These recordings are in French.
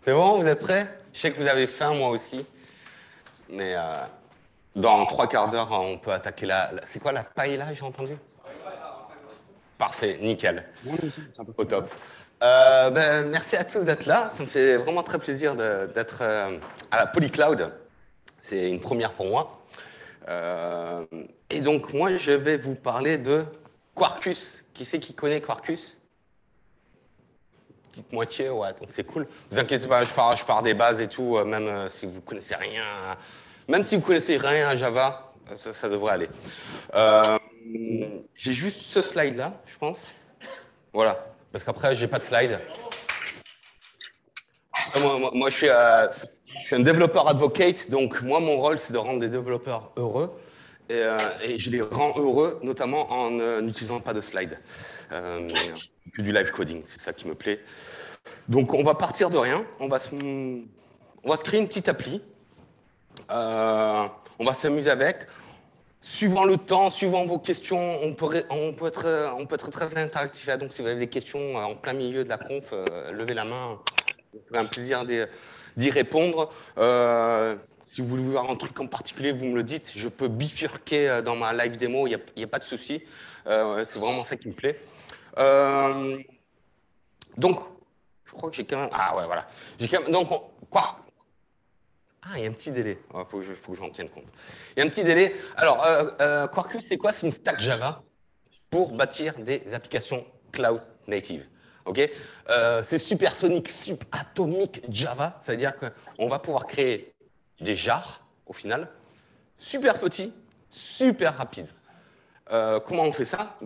C'est bon, vous êtes prêts? Je sais que vous avez faim, moi aussi. Mais dans trois quarts d'heure, on peut attaquer C'est quoi la paille là, j'ai entendu? Parfait, nickel. Oui, aussi, c'est un peu Au plus. top. Merci à tous d'être là. Ça me fait vraiment très plaisir d'être à la Polycloud. C'est une première pour moi. Euh, et donc, moi, je vais vous parler de Quarkus. Qui c'est qui connaît Quarkus? Petite moitié, ouais, donc c'est cool. Vous inquiétez pas, je pars des bases et tout, même si vous connaissez rien, même si vous connaissez rien à Java, ça devrait aller. Euh, j'ai juste ce slide-là, je pense. Voilà, parce qu'après, j'ai pas de slide. Moi, je suis un développeur advocate, donc moi, mon rôle, c'est de rendre des développeurs heureux. Et je les rends heureux, notamment en n'utilisant pas de slide. Que du live coding, c'est ça qui me plaît. Donc, on va partir de rien. On va se créer une petite appli. On va s'amuser avec. Suivant le temps, suivant vos questions, on peut être très interactif. Donc, si vous avez des questions en plein milieu de la conf, levez la main. C'est un plaisir d'y répondre. Si vous voulez voir un truc en particulier, vous me le dites. Je peux bifurquer dans ma live démo, il n'y a pas de souci. C'est vraiment ça qui me plaît. Donc, je crois que j'ai quand même. Ah ouais, voilà. Donc, quoi? Ah, il y a un petit délai. Il faut que j'en tienne compte. Il y a un petit délai. Alors, Quarkus, c'est quoi? C'est une stack Java pour bâtir des applications cloud native. Ok. C'est supersonique, subatomique Java, c'est-à-dire qu'on va pouvoir créer des jars, au final, super petits, super rapides. Comment on fait ça?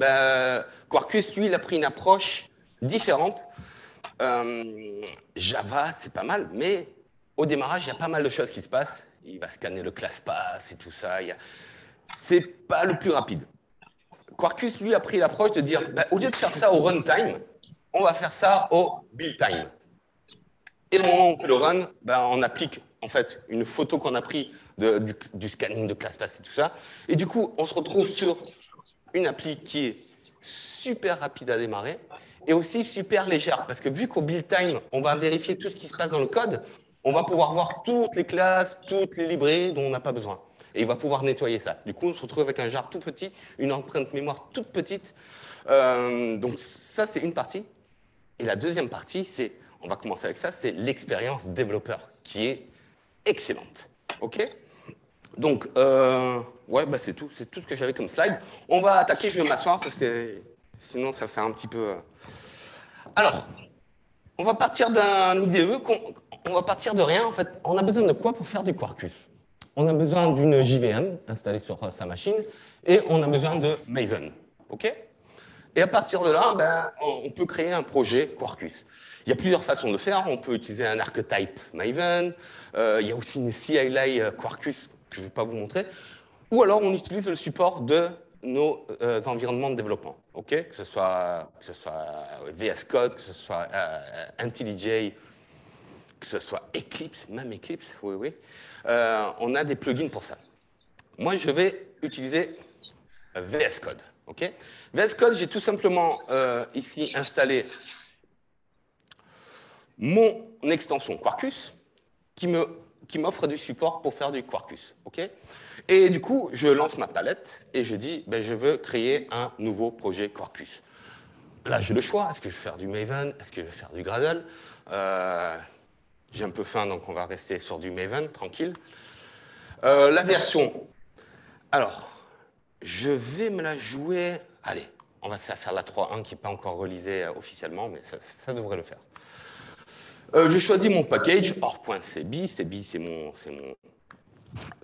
Quarkus, lui, il a pris une approche différente. Java, c'est pas mal, mais au démarrage, il y a pas mal de choses qui se passent. Il va scanner le ClassPass et tout ça. C'est pas le plus rapide. Quarkus, lui, a pris l'approche de dire, au lieu de faire ça au runtime, on va faire ça au build time. Et le moment où on fait le run, on applique en fait une photo qu'on a pris du scanning de ClassPass et tout ça. Et du coup, on se retrouve sur une appli qui est super rapide à démarrer et aussi super légère. Parce que vu qu'au build time, on va vérifier tout ce qui se passe dans le code, on va pouvoir voir toutes les classes, toutes les librairies dont on n'a pas besoin. Et il va pouvoir nettoyer ça. Du coup, on se retrouve avec un jar tout petit, une empreinte mémoire toute petite. Donc ça, c'est une partie. Et la deuxième partie, on va commencer avec ça, c'est l'expérience développeur, qui est excellente. OK? Donc, ouais, c'est tout ce que j'avais comme slide. On va attaquer, je vais m'asseoir parce que sinon ça fait un petit peu. Alors, on va partir d'un IDE, on va partir de rien en fait. On a besoin de quoi pour faire du Quarkus? On a besoin d'une JVM installée sur sa machine et on a besoin de Maven. OK? Et à partir de là, on peut créer un projet Quarkus. Il y a plusieurs façons de faire. On peut utiliser un archetype Maven. Il y a aussi une CLI Quarkus que je ne vais pas vous montrer. Ou alors, on utilise le support de nos environnements de développement. Okay, que ce soit VS Code, que ce soit IntelliJ, que ce soit Eclipse, même Eclipse, oui, oui. On a des plugins pour ça. Moi, je vais utiliser VS Code. Okay, VS Code, j'ai tout simplement ici installé mon extension Quarkus qui m'offre du support pour faire du Quarkus. Okay, et du coup, je lance ma palette et je dis, je veux créer un nouveau projet Quarkus. Là, j'ai le choix. Est-ce que je vais faire du Maven? Est-ce que je vais faire du Gradle? J'ai un peu faim, donc on va rester sur du Maven, tranquille. La version. Alors, je vais me la jouer. Allez, on va se faire la 3.1 qui n'est pas encore relisée officiellement, mais ça devrait le faire. Je choisis mon package, or.cb. cb, c'est mon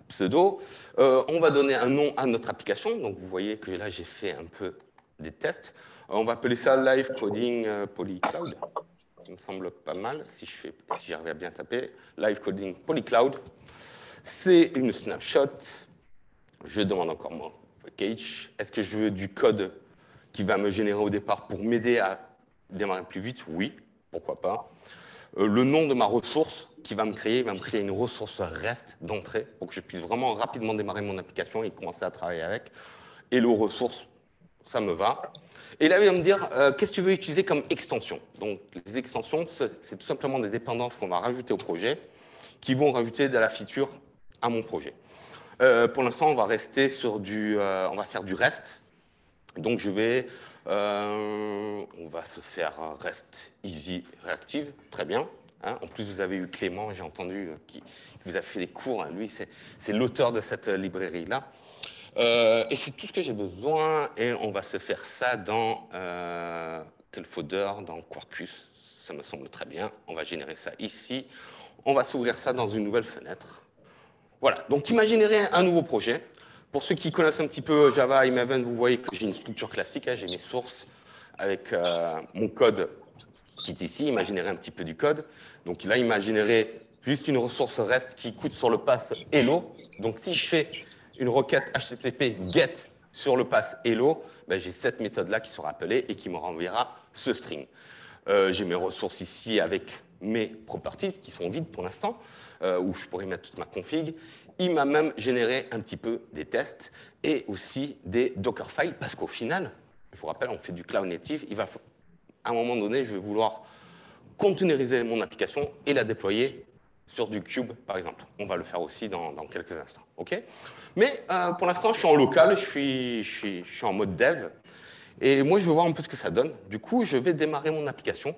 pseudo. On va donner un nom à notre application. Donc, vous voyez que là, j'ai fait un peu des tests. On va appeler ça Live Coding Polycloud. Ça me semble pas mal si j'arrive à bien taper. Live Coding Polycloud. C'est une snapshot. Je demande encore mon package. Est-ce que je veux du code qui va me générer au départ pour m'aider à démarrer plus vite? Oui, pourquoi pas. Le nom de ma ressource qui va me créer une ressource REST d'entrée pour que je puisse vraiment rapidement démarrer mon application et commencer à travailler avec. Et le ressource, ça me va. Et là, il va me dire, qu'est-ce que tu veux utiliser comme extension? Donc, les extensions, c'est tout simplement des dépendances qu'on va rajouter au projet, qui vont rajouter de la feature à mon projet. Pour l'instant, on va rester sur on va faire du REST. Donc, on va se faire REST Easy Reactive, très bien. Hein. En plus, vous avez eu Clément, j'ai entendu, qui vous a fait les cours. Hein. Lui, c'est l'auteur de cette librairie-là. Et c'est tout ce que j'ai besoin. Et on va se faire ça dans quel folder? Dans Quarkus. Ça me semble très bien. On va générer ça ici. On va s'ouvrir ça dans une nouvelle fenêtre. Voilà. Donc, imaginez un nouveau projet. Pour ceux qui connaissent un petit peu Java et Maven, vous voyez que j'ai une structure classique. Hein, j'ai mes sources avec mon code qui est ici. Imaginez un petit peu du code. Donc là, imaginez juste une ressource REST qui coûte sur le pass hello. Donc si je fais une requête HTTP GET sur le pass hello, ben, j'ai cette méthode-là qui sera appelée et qui me renverra ce string. J'ai mes ressources ici avec mes properties qui sont vides pour l'instant, où je pourrais mettre toute ma config. Il m'a même généré un petit peu des tests et aussi des Dockerfiles, parce qu'au final, je vous rappelle, on fait du cloud native. À un moment donné, je vais vouloir containeriser mon application et la déployer sur du Cube, par exemple. On va le faire aussi dans quelques instants. Okay, mais pour l'instant, je suis en local, je suis en mode dev. Et moi, je vais voir un peu ce que ça donne. Du coup, je vais démarrer mon application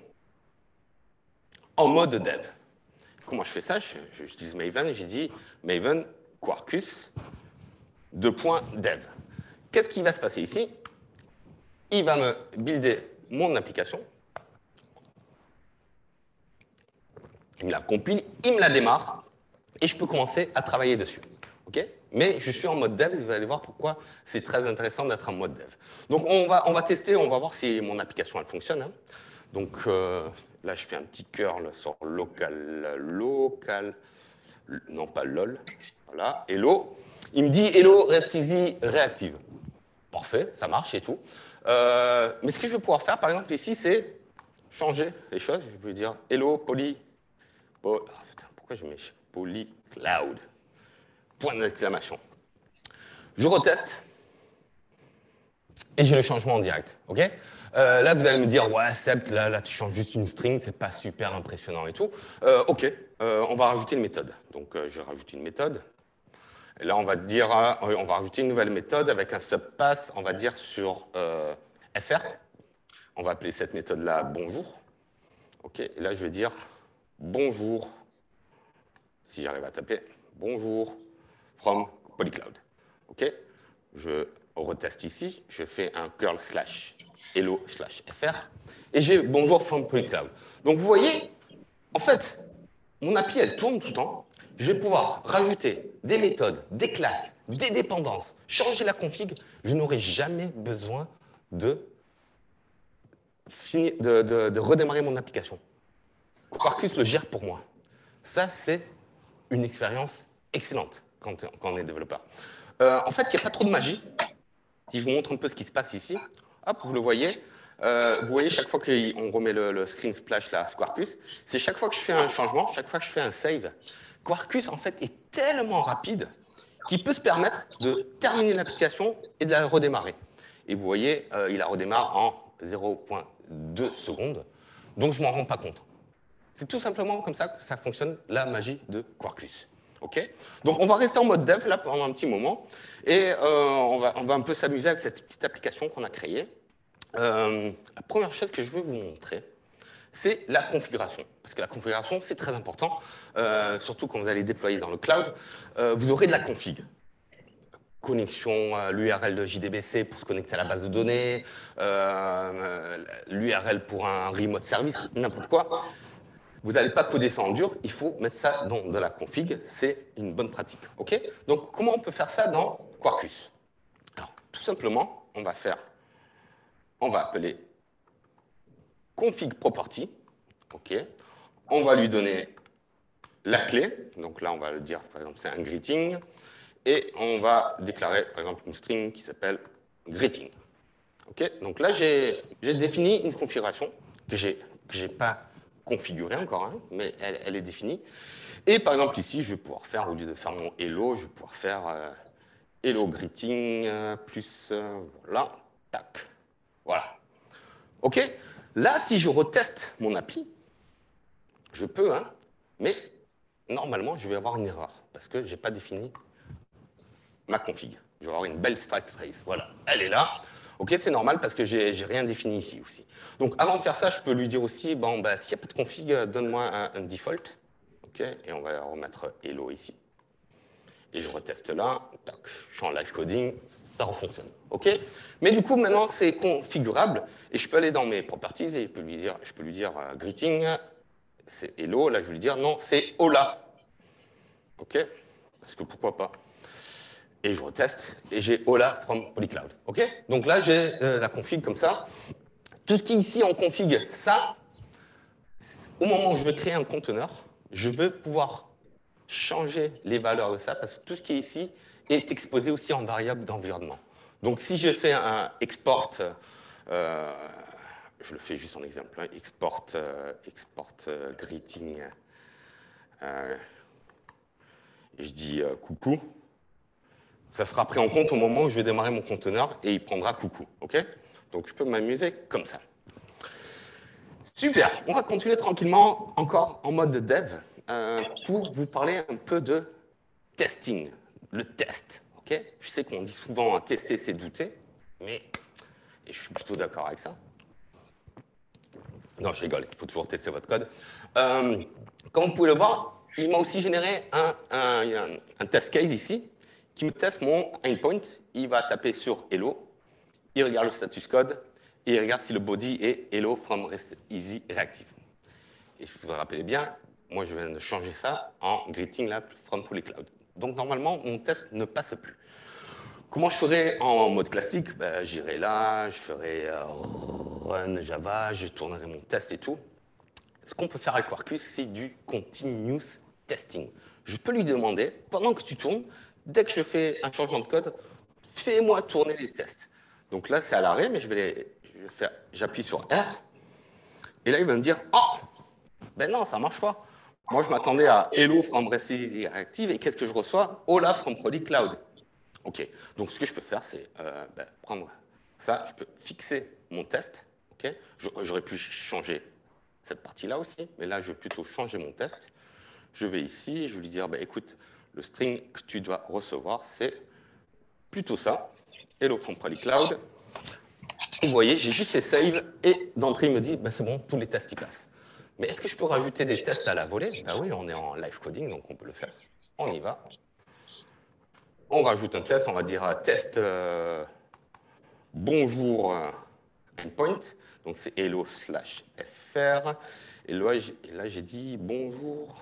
en mode dev. Comment je fais ça? J'utilise Maven, j'ai dit Maven Quarkus .dev. Qu'est-ce qui va se passer ici? Il va me builder mon application. Il me la compile, il me la démarre, et je peux commencer à travailler dessus. Okay, mais je suis en mode dev, vous allez voir pourquoi c'est très intéressant d'être en mode dev. Donc on va tester, on va voir si mon application elle fonctionne. Hein. Donc là je fais un petit curl sur local, non pas lol, voilà, hello. Il me dit hello rest easy reactive. Parfait, ça marche et tout. Mais ce que je vais pouvoir faire par exemple ici c'est changer les choses. Je vais dire hello poly. Pourquoi je mets poly cloud? Point d'exclamation. Je reteste et j'ai le changement en direct. Okay, là, vous allez me dire, ouais, Seb, là, tu changes juste une string, c'est pas super impressionnant et tout. OK, on va rajouter une méthode. Donc, je rajoute une méthode. Et là, on va dire, on va rajouter une nouvelle méthode avec un subpass, on va dire sur fr. On va appeler cette méthode-là bonjour. OK, et là, je vais dire bonjour, si j'arrive à taper, bonjour from polycloud. OK, je reteste ici, je fais un curl slash hello slash fr, et j'ai bonjour from polycloud. Donc vous voyez, en fait, mon API, elle tourne tout le temps. Je vais pouvoir rajouter des méthodes, des classes, des dépendances, changer la config. Je n'aurai jamais besoin de redémarrer mon application. Quarkus le gère pour moi. Ça, c'est une expérience excellente quand on est développeur. En fait, il n'y a pas trop de magie. Si je vous montre un peu ce qui se passe ici, hop, vous le voyez. Vous voyez, chaque fois qu'on remet le screen splash là, Quarkus, c'est chaque fois que je fais un changement, chaque fois que je fais un save, Quarkus, en fait, est tellement rapide qu'il peut se permettre de terminer l'application et de la redémarrer. Et vous voyez, il la redémarre en 0,2 secondes. Donc, je ne m'en rends pas compte. C'est tout simplement comme ça que ça fonctionne, la magie de Quarkus. Okay, donc on va rester en mode dev là pendant un petit moment et on va un peu s'amuser avec cette petite application qu'on a créée. La première chose que je veux vous montrer, c'est la configuration. Parce que la configuration, c'est très important, surtout quand vous allez déployer dans le cloud. Vous aurez de la config. Connexion à l'URL de JDBC pour se connecter à la base de données, l'URL pour un remote service, n'importe quoi. Vous n'allez pas coder ça en dur, il faut mettre ça dans de la config, c'est une bonne pratique. Okay, donc, comment on peut faire ça dans Quarkus? Alors, tout simplement, on va appeler config property. Okay, on va lui donner la clé. Donc là, on va le dire, par exemple, c'est un greeting. Et on va déclarer, par exemple, une string qui s'appelle greeting. Okay, donc là, j'ai défini une configuration que je n'ai pas configurée encore, hein, mais elle est définie. Et par exemple, ici, je vais pouvoir faire, au lieu de faire mon hello, je vais pouvoir faire hello greeting plus, voilà, tac. Voilà. OK? Là, si je reteste mon appli, je peux, hein, mais normalement, je vais avoir une erreur parce que je n'ai pas défini ma config. Je vais avoir une belle stack trace. Voilà, elle est là. OK, c'est normal parce que j'ai rien défini ici aussi. Donc, avant de faire ça, je peux lui dire aussi, bon, bah, s'il n'y a pas de config, donne-moi un default. OK, et on va remettre hello ici. Et je reteste là, tac, je suis en live coding, ça refonctionne. OK? Mais du coup, maintenant, c'est configurable et je peux aller dans mes properties et je peux lui dire greeting, c'est hello. Là, je vais lui dire non, c'est hola. OK? Parce que pourquoi pas? Et je reteste et j'ai hola from Polycloud. OK? Donc là, j'ai la config comme ça. Tout ce qui est ici en config, ça, au moment où je vais créer un conteneur, je veux pouvoir changer les valeurs de ça, parce que tout ce qui est ici est exposé aussi en variable d'environnement. Donc si je fais un export, je le fais juste en exemple, hein, export greeting, et je dis coucou, ça sera pris en compte au moment où je vais démarrer mon conteneur et il prendra coucou. OK? Donc je peux m'amuser comme ça. Super, on va continuer tranquillement encore en mode dev pour vous parler un peu de testing, le test. Okay, je sais qu'on dit souvent tester, c'est douter, mais et je suis plutôt d'accord avec ça. Non, je rigole, il faut toujours tester votre code. Comme vous pouvez le voir, il m'a aussi généré un test case ici qui me teste mon endpoint. Il va taper sur hello, il regarde le status code et il regarde si le body est hello from rest easy reactive. Et je vous rappelez bien, moi je viens de changer ça en greeting là, from Polycloud. Donc normalement, mon test ne passe plus. Comment je ferai en mode classique? Ben, j'irai là, je ferai run Java, je tournerai mon test et tout. Ce qu'on peut faire avec Quarkus, c'est du continuous testing. Je peux lui demander, pendant que tu tournes, dès que je fais un changement de code, fais-moi tourner les tests. Donc là, c'est à l'arrêt, mais j'appuie sur R, et là, il va me dire, oh, ben non, ça marche pas. Moi, je m'attendais à Hello from Recipe Reactive, et qu'est-ce que je reçois? Hola from Polycloud. OK. Donc, ce que je peux faire, c'est prendre ça, je peux fixer mon test. OK. J'aurais pu changer cette partie-là aussi, mais là, je vais plutôt changer mon test. Je vais ici, je vais lui dire, écoute, le string que tu dois recevoir, c'est plutôt ça. Hello from Polycloud. Et vous voyez, j'ai juste fait save, et d'entrée, il me dit, c'est bon, tous les tests qui passent. Mais est-ce que je peux rajouter des tests à la volée? Oui, on est en live coding, donc on peut le faire. On y va. On rajoute un test, on va dire test bonjour endpoint. Donc c'est hello/fr. Et là, j'ai dit bonjour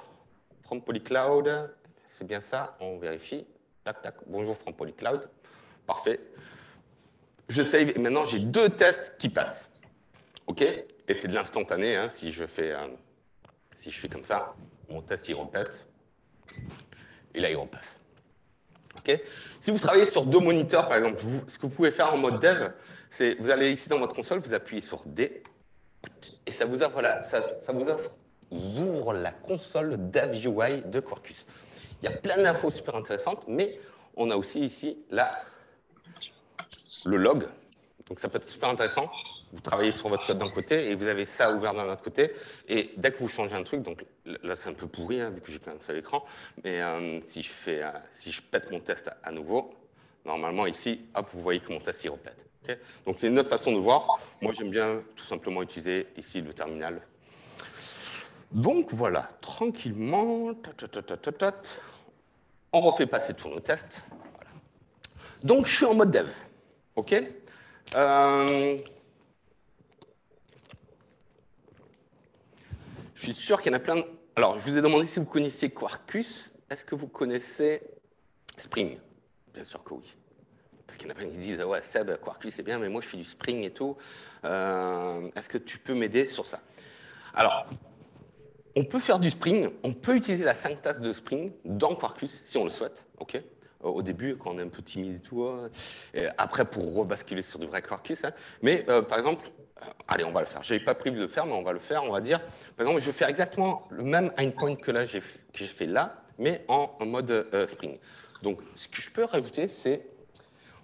from Polycloud. C'est bien ça, on vérifie. Tac, tac, bonjour from Polycloud. Parfait. Je save et maintenant j'ai deux tests qui passent. OK? Et c'est de l'instantané. Hein, si je fais comme ça, mon test il répète. Et là, il repasse. Okay. Si vous travaillez sur deux moniteurs, par exemple, ce que vous pouvez faire en mode dev, c'est vous allez ici dans votre console, vous appuyez sur D, et ça vous ouvre, ouvre la console dev UI de Quarkus. Il y a plein d'infos super intéressantes, mais on a aussi ici le log. Donc ça peut être super intéressant. Vous travaillez sur votre code d'un côté et vous avez ça ouvert d'un autre côté. Et dès que vous changez un truc, donc là c'est un peu pourri hein, vu que j'ai qu'un seul écran, mais si je pète mon test à nouveau, normalement ici, hop, vous voyez que mon test il repète. Okay, donc c'est une autre façon de voir. Moi j'aime bien tout simplement utiliser ici le terminal. Donc voilà, tranquillement, on refait passer tous nos tests. Voilà. Donc je suis en mode dev. OK. Je suis sûr qu'il y en a plein de... Alors, je vous ai demandé si vous connaissiez Quarkus. Est-ce que vous connaissez Spring? Bien sûr que oui. Parce qu'il y en a plein qui disent, ouais, Seb, Quarkus, c'est bien, mais moi, je fais du Spring et tout. Est-ce que tu peux m'aider sur ça? Alors, on peut faire du Spring. On peut utiliser la syntaxe de Spring dans Quarkus, si on le souhaite. OK. Au début, quand on est un peu timide et tout. Et après, pour rebasculer sur du vrai Quarkus. Hein. Mais, par exemple... Allez, on va le faire. Je n'avais pas prévu de le faire, mais on va le faire. On va dire, par exemple, je vais faire exactement le même endpoint que là j'ai fait là, mais en mode Spring. Donc, ce que je peux rajouter, c'est,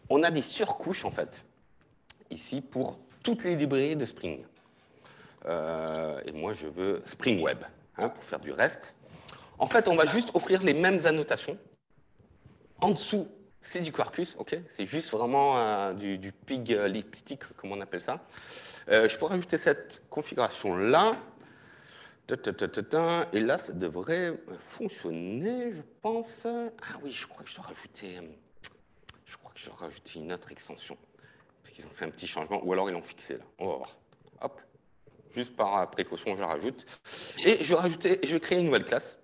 on a des surcouches en fait. ici pour toutes les librairies de Spring. Et moi, je veux Spring Web pour faire du reste. En fait, on va juste offrir les mêmes annotations. En dessous, c'est du Quarkus, ok? C'est juste vraiment du pig lipstick, comme on appelle ça. Je peux rajouter cette configuration-là. Et là, ça devrait fonctionner, je pense. Ah oui, je crois que je dois rajouter une autre extension. Parce qu'ils ont fait un petit changement, ou alors ils l'ont fixé là. On va voir. Hop. Juste par précaution, je la rajoute. Et je vais créer une nouvelle classe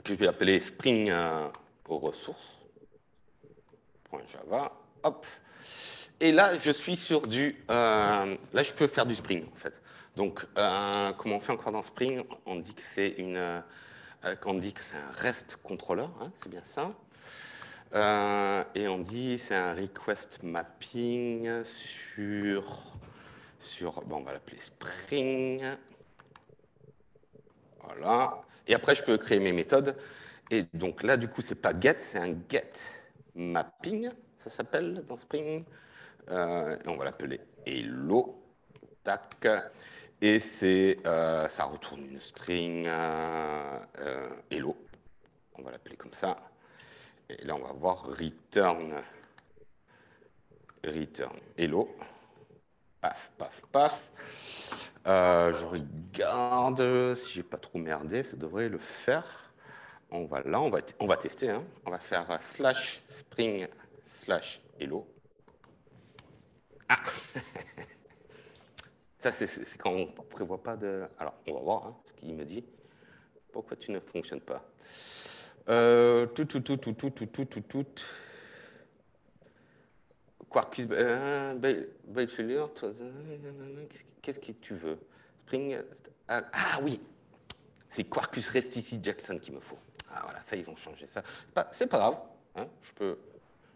que je vais appeler Spring aux ressources. .java. Hop. Et là, je suis sur là, je peux faire du Spring, en fait. Donc, comment on fait encore dans Spring? On dit que c'est un REST controller, hein, c'est bien ça. Et on dit c'est un request mapping bon, on va l'appeler Spring. Voilà. Et après, je peux créer mes méthodes. Et donc là, du coup, c'est pas get, c'est un get mapping, ça s'appelle dans Spring. Et on va l'appeler hello. Tac. Et ça retourne une string hello. On va l'appeler comme ça. Et là, on va voir return hello. Paf, paf, paf. Je regarde si j'ai pas trop merdé, ça devrait le faire. On va tester. Hein. On va faire /spring/hello. Ah Ça, c'est quand on ne prévoit pas de... Alors, on va voir ce qu'il me dit. Pourquoi tu ne fonctionnes pas Quarkus, qu'est-ce que tu veux? Spring... Ah oui, c'est Quarkus REST ici Jackson qu'il me faut. Ah voilà, ça, ils ont changé ça. C'est pas grave. Hein, je peux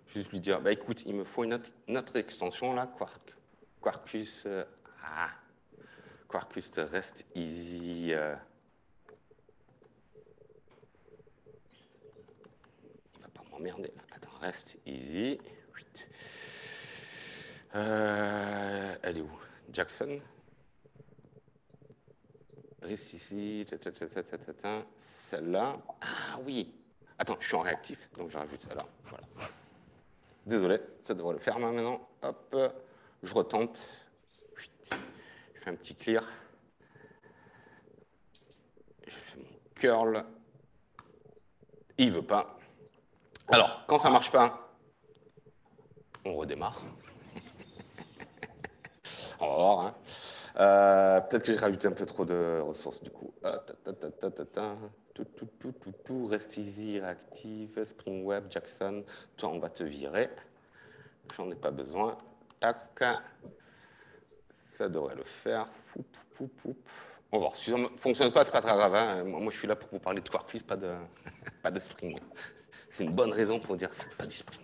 juste lui dire, écoute, il me faut une autre extension, là, Quarkus... Quarkus REST easy... il va pas m'emmerder. Attends, REST easy... elle est où? Jackson. Reste ici. Celle-là. Ah oui. Attends, je suis en réactif, donc je rajoute celle-là. Voilà. Désolé, ça devrait le faire maintenant. Hop, je retente. Je fais un petit clear. Je fais mon curl. Il ne veut pas. Alors, quand ça ne marche pas, on redémarre. On va voir. Hein. Peut-être que j'ai rajouté un peu trop de ressources du coup. Tout, reste easy, reactive, Spring Web, Jackson. Toi, on va te virer. J'en ai pas besoin. Tac. Ça devrait le faire. On va voir. Si ça ne fonctionne pas, c'est pas très grave. Hein. Moi, je suis là pour vous parler de Quarkus, pas de Spring. C'est une bonne raison pour dire pas du Spring.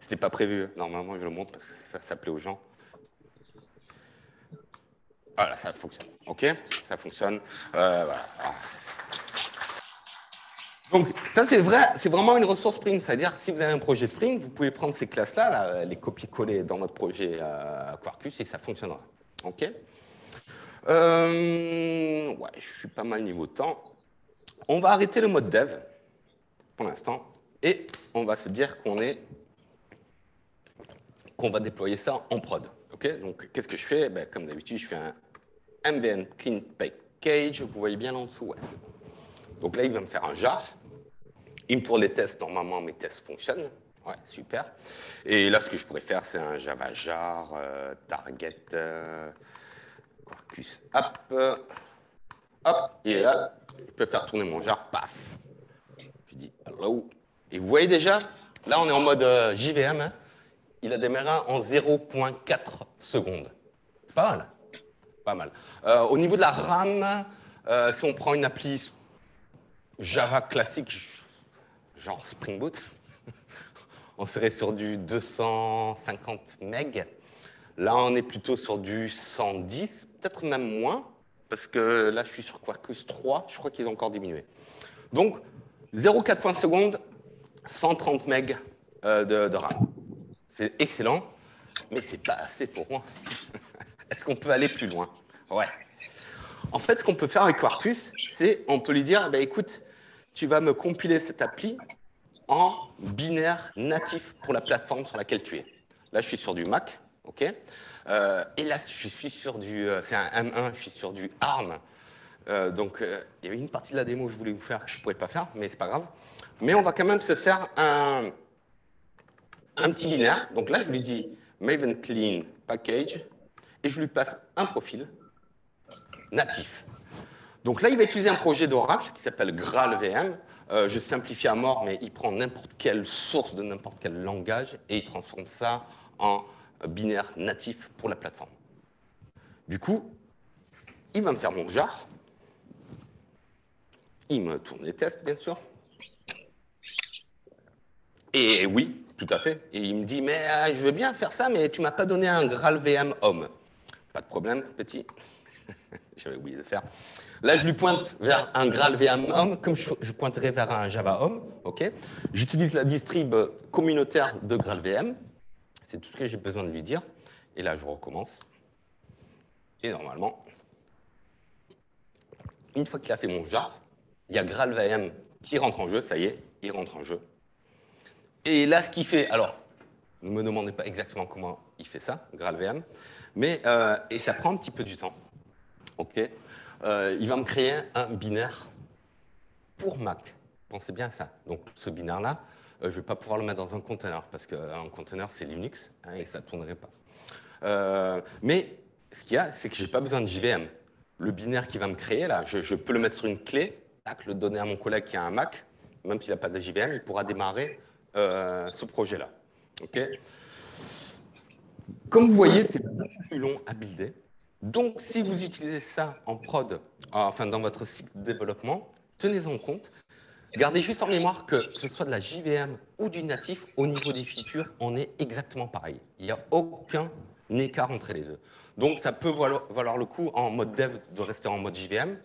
C'était pas prévu. Normalement, je le montre parce que ça plaît aux gens. Voilà, ça fonctionne. OK? Ça fonctionne. Voilà. Donc, ça, c'est vraiment une ressource Spring. C'est-à-dire, si vous avez un projet Spring, vous pouvez prendre ces classes-là, là, les copier-coller dans votre projet Quarkus et ça fonctionnera. OK? Ouais, je suis pas mal niveau temps. On va arrêter le mode dev pour l'instant et on va se dire qu'on va déployer ça en prod. OK? Donc, qu'est-ce que je fais? Comme d'habitude, je fais un MVN clean package. Vous voyez bien là en dessous? Ouais, c'est bon. Donc là, il va me faire un jar. Il me tourne les tests. Normalement, mes tests fonctionnent. Ouais, super. Et là, ce que je pourrais faire, c'est un Java jar, target, Quarkus, hop, et là, je peux faire tourner mon jar, paf. Je dis hello. Et vous voyez déjà, là, on est en mode JVM. Hein. Il a démarré en 0,4 secondes. C'est pas mal. Pas mal. Au niveau de la RAM, si on prend une appli Java classique, genre Spring Boot, on serait sur du 250 MB. Là, on est plutôt sur du 110, peut-être même moins, parce que là, je suis sur Quarkus 3, je crois qu'ils ont encore diminué. Donc, 0,4 points seconde, 130 MB de RAM. c'est excellent, mais c'est pas assez pour moi. Est-ce qu'on peut aller plus loin? Ouais. En fait, ce qu'on peut faire avec Quarkus, c'est on peut lui dire, bah, écoute, tu vas me compiler cette appli en binaire natif pour la plateforme sur laquelle tu es. Là, je suis sur du Mac, ok. Et là, je suis sur du, c'est un M1, je suis sur du ARM. Donc, il y avait une partie de la démo que je voulais vous faire que je ne pourrais pas faire, mais c'est pas grave. Mais on va quand même se faire un petit binaire. Donc là, je lui dis Maven Clean Package et je lui passe un profil natif. Donc là, il va utiliser un projet d'Oracle qui s'appelle GraalVM. Je simplifie à mort, mais il prend n'importe quelle source de n'importe quel langage et il transforme ça en binaire natif pour la plateforme. Du coup, il va me faire mon jar. Il me tourne les tests, bien sûr. Et oui, tout à fait. Et il me dit, mais je veux bien faire ça, mais tu m'as pas donné un GraalVM Home. Pas de problème, petit. J'avais oublié de faire. Là, je lui pointe vers un GraalVM Home, comme je pointerais vers un Java Home. Okay. J'utilise la distrib communautaire de GraalVM. C'est tout ce que j'ai besoin de lui dire. Et là, je recommence. Et normalement, une fois qu'il a fait mon jar, il y a GraalVM qui rentre en jeu. Ça y est, il rentre en jeu. Et là, ce qu'il fait, alors, ne me demandez pas exactement comment il fait ça, GraalVM, mais et ça prend un petit peu du temps. Ok, il va me créer un binaire pour Mac. Pensez bien à ça. Donc, ce binaire-là, je ne vais pas pouvoir le mettre dans un container parce qu'un container, c'est Linux hein, et ça ne tournerait pas. Mais ce qu'il y a, c'est que je n'ai pas besoin de JVM. Le binaire qu'il va me créer, là, je peux le mettre sur une clé, tac, le donner à mon collègue qui a un Mac, même s'il n'a pas de JVM, il pourra démarrer ce projet-là. Okay. Comme vous voyez, c'est beaucoup plus long à builder. Donc, si vous utilisez ça en prod, enfin dans votre cycle de développement, tenez-en compte. Gardez juste en mémoire que ce soit de la JVM ou du natif, au niveau des features, on est exactement pareil. Il n'y a aucun écart entre les deux. Donc, ça peut valoir le coup en mode dev de rester en mode JVM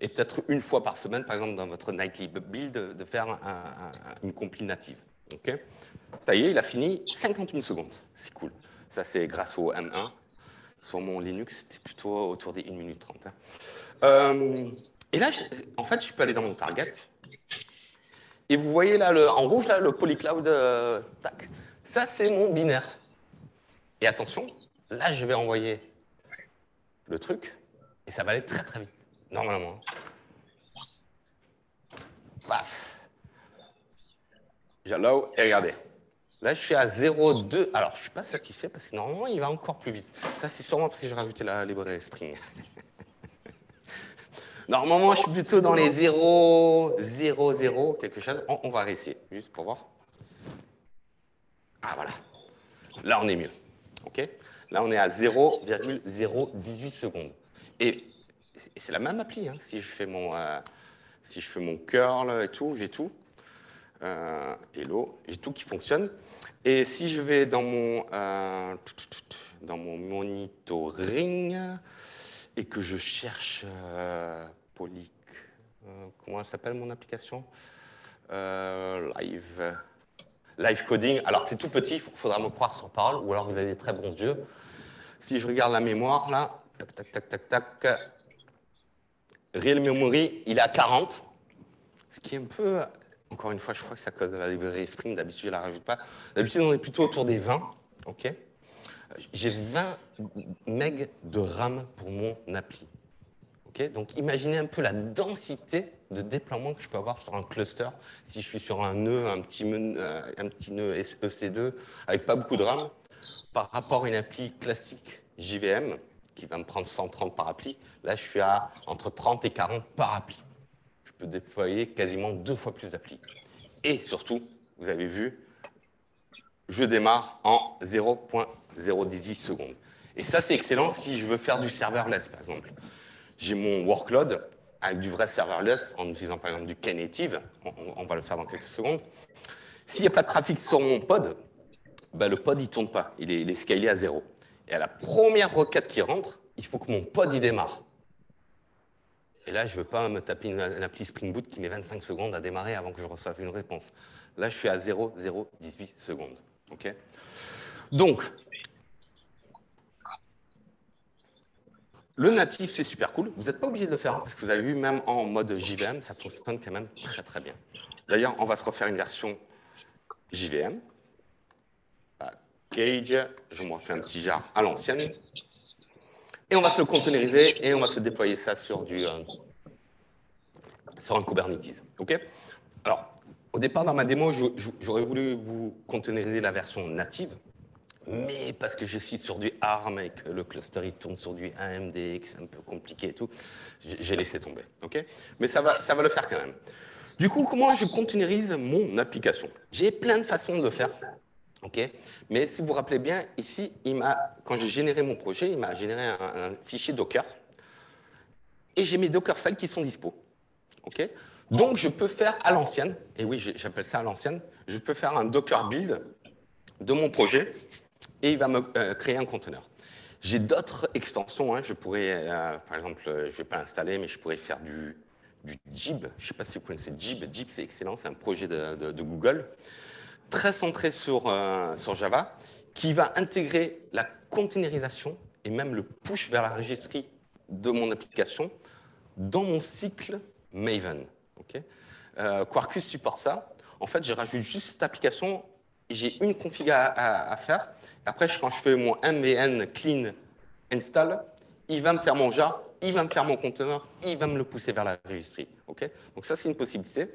et peut-être une fois par semaine, par exemple, dans votre nightly build, de faire une compile native. Okay. Ça y est, il a fini 51 secondes. C'est cool. Ça, c'est grâce au M1. Sur mon Linux, c'était plutôt autour des 1 minute 30. Hein. Et là, en fait, je peux aller dans mon target. Et vous voyez là, en rouge, là, le polycloud, tac. Ça, c'est mon binaire. Et attention, là, je vais envoyer le truc, et ça va aller très, très vite, normalement. Paf. J'allow, et regardez. Là, je suis à 0,2. Alors, je ne suis pas satisfait parce que normalement, il va encore plus vite. Ça, c'est sûrement parce que j'ai rajouté la librairie Spring. Normalement, je suis plutôt dans les 0, 0, 0, quelque chose. On va réessayer, juste pour voir. Ah, voilà. Là, on est mieux. OK. Là, on est à 0,018 secondes. Et c'est la même appli. Hein. Si je fais mon curl et tout, j'ai tout. Hello, j'ai tout qui fonctionne. Et si je vais dans mon monitoring et que je cherche comment elle s'appelle mon application Live Coding. Alors c'est tout petit, il faudra me croire sur parole, ou alors vous avez des très bons yeux. Si je regarde la mémoire, là, tac, tac, tac, tac, tac, Real Memory, il est à 40, ce qui est un peu... Encore une fois, je crois que c'est à cause de la librairie Spring. D'habitude, je ne la rajoute pas. D'habitude, on est plutôt autour des 20. Okay. J'ai 20 MB de RAM pour mon appli. Okay. Donc, imaginez un peu la densité de déploiement que je peux avoir sur un cluster si je suis sur un nœud, un petit nœud EC2 avec pas beaucoup de RAM par rapport à une appli classique JVM qui va me prendre 130 par appli. Là, je suis à entre 30 et 40 par appli. Je peux déployer quasiment 2 fois plus d'applis. Et surtout, vous avez vu, je démarre en 0,018 secondes. Et ça, c'est excellent si je veux faire du serverless, par exemple. J'ai mon workload avec du vrai serverless en utilisant, par exemple, du Knative. On va le faire dans quelques secondes. S'il n'y a pas de trafic sur mon pod, ben, le pod, il ne tourne pas. Il est scalé à 0. Et à la première requête qui rentre, il faut que mon pod, il démarre. Et là, je ne veux pas me taper une appli Spring Boot qui met 25 secondes à démarrer avant que je reçoive une réponse. Là, je suis à 0,018 secondes. Okay. Donc, le natif, c'est super cool. Vous n'êtes pas obligé de le faire, hein, parce que vous avez vu, même en mode JVM, ça fonctionne quand même très, très bien. D'ailleurs, on va se refaire une version JVM. Package, je me refais un petit jar à l'ancienne. Et on va se le containeriser et on va se déployer ça sur un Kubernetes. OK? Alors, au départ, dans ma démo, j'aurais voulu vous containeriser la version native, mais parce que je suis sur du ARM et que le cluster il tourne sur du AMD, que c'est un peu compliqué et tout, j'ai laissé tomber. OK? Mais ça va le faire quand même. Du coup, comment je containerise mon application? J'ai plein de façons de le faire. OK? Mais si vous vous rappelez bien, ici, quand j'ai généré mon projet, il m'a généré un fichier Docker. Et j'ai mes Dockerfiles qui sont dispo. OK? Donc, je peux faire à l'ancienne, et oui, j'appelle ça à l'ancienne, je peux faire un Docker build de mon projet, et il va me créer un conteneur. J'ai d'autres extensions. Hein. Je pourrais, par exemple, je ne vais pas l'installer, mais je pourrais faire du Jib. Je ne sais pas si vous connaissez Jib. Jib, c'est excellent, c'est un projet de Google, très centré sur Java, qui va intégrer la containerisation et même le push vers la registry de mon application dans mon cycle Maven. Okay? Quarkus supporte ça. En fait, je rajoute juste cette application et j'ai une config à faire. Après, quand je fais mon mvn clean install, il va me faire mon jar, il va me faire mon conteneur, il va me le pousser vers la registry. Okay? Donc ça, c'est une possibilité.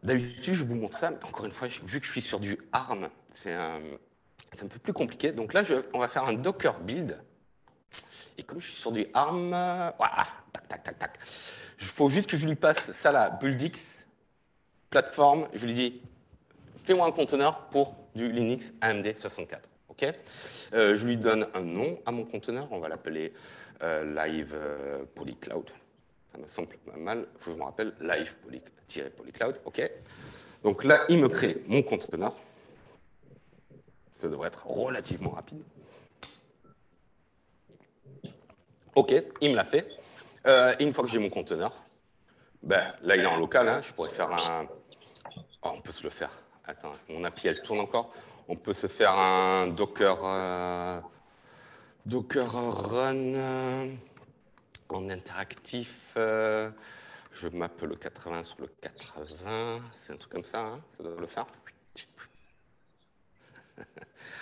D'habitude, je vous montre ça, mais encore une fois, vu que je suis sur du ARM, c'est un peu plus compliqué. Donc là, on va faire un Docker build. Et comme je suis sur du ARM, voilà, tac, tac, tac, tac. Il faut juste que je lui passe ça là, BuildX, plateforme, je lui dis, fais-moi un conteneur pour du Linux AMD 64. Okay, je lui donne un nom à mon conteneur, on va l'appeler Live Polycloud. Ça me semble pas mal, il faut que je me rappelle, Live Polycloud. OK. Donc là, il me crée mon conteneur. Ça devrait être relativement rapide. OK, il me l'a fait. Et une fois que j'ai mon conteneur, ben, là, il est en local. Hein, je pourrais faire un... Oh, on peut se le faire. Attends, mon appli, elle tourne encore. On peut se faire un Docker Run en interactif. Je mappe le 80 sur le 80. C'est un truc comme ça, hein, ça doit le faire.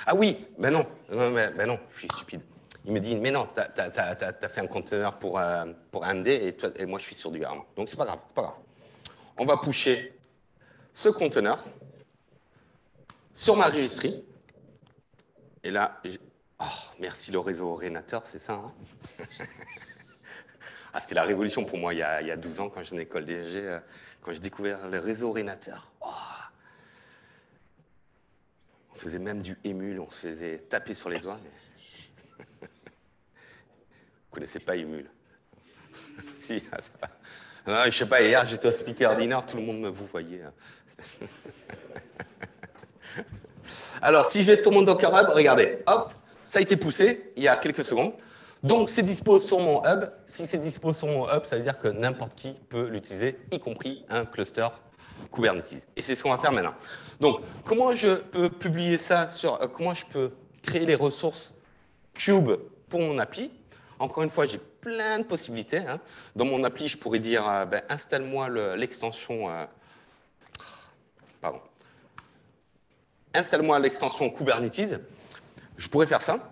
Ah oui, ben non, ben non, je suis stupide. Il me dit, mais non, tu as fait un conteneur pour AMD et moi je suis sur du ARM. Donc c'est pas grave, pas grave. On va pusher ce conteneur sur ma registry. Et là, oh, merci le réseau Renator, c'est ça. Hein. Ah, c'était la révolution pour moi il y a 12 ans quand j'étais en école DG, quand j'ai découvert le réseau Renator. Oh. On faisait même du émule, on se faisait taper sur les doigts. Mais... Vous ne connaissez pas émule? Si, ah, ça... Non, je ne sais pas, hier j'étais au speaker dinner, tout le monde me vous voyait. Alors, si je vais sur mon Docker Hub, regardez, hop, ça a été poussé il y a quelques secondes. Donc, c'est dispo sur mon hub. Si c'est dispo sur mon hub, ça veut dire que n'importe qui peut l'utiliser, y compris un cluster Kubernetes. Et c'est ce qu'on va faire maintenant. Donc, comment je peux publier ça comment je peux créer les ressources Cube pour mon appli? Encore une fois, j'ai plein de possibilités. Hein. Dans mon appli, je pourrais dire, installe-moi l'extension... pardon. Installe-moi l'extension Kubernetes. Je pourrais faire ça.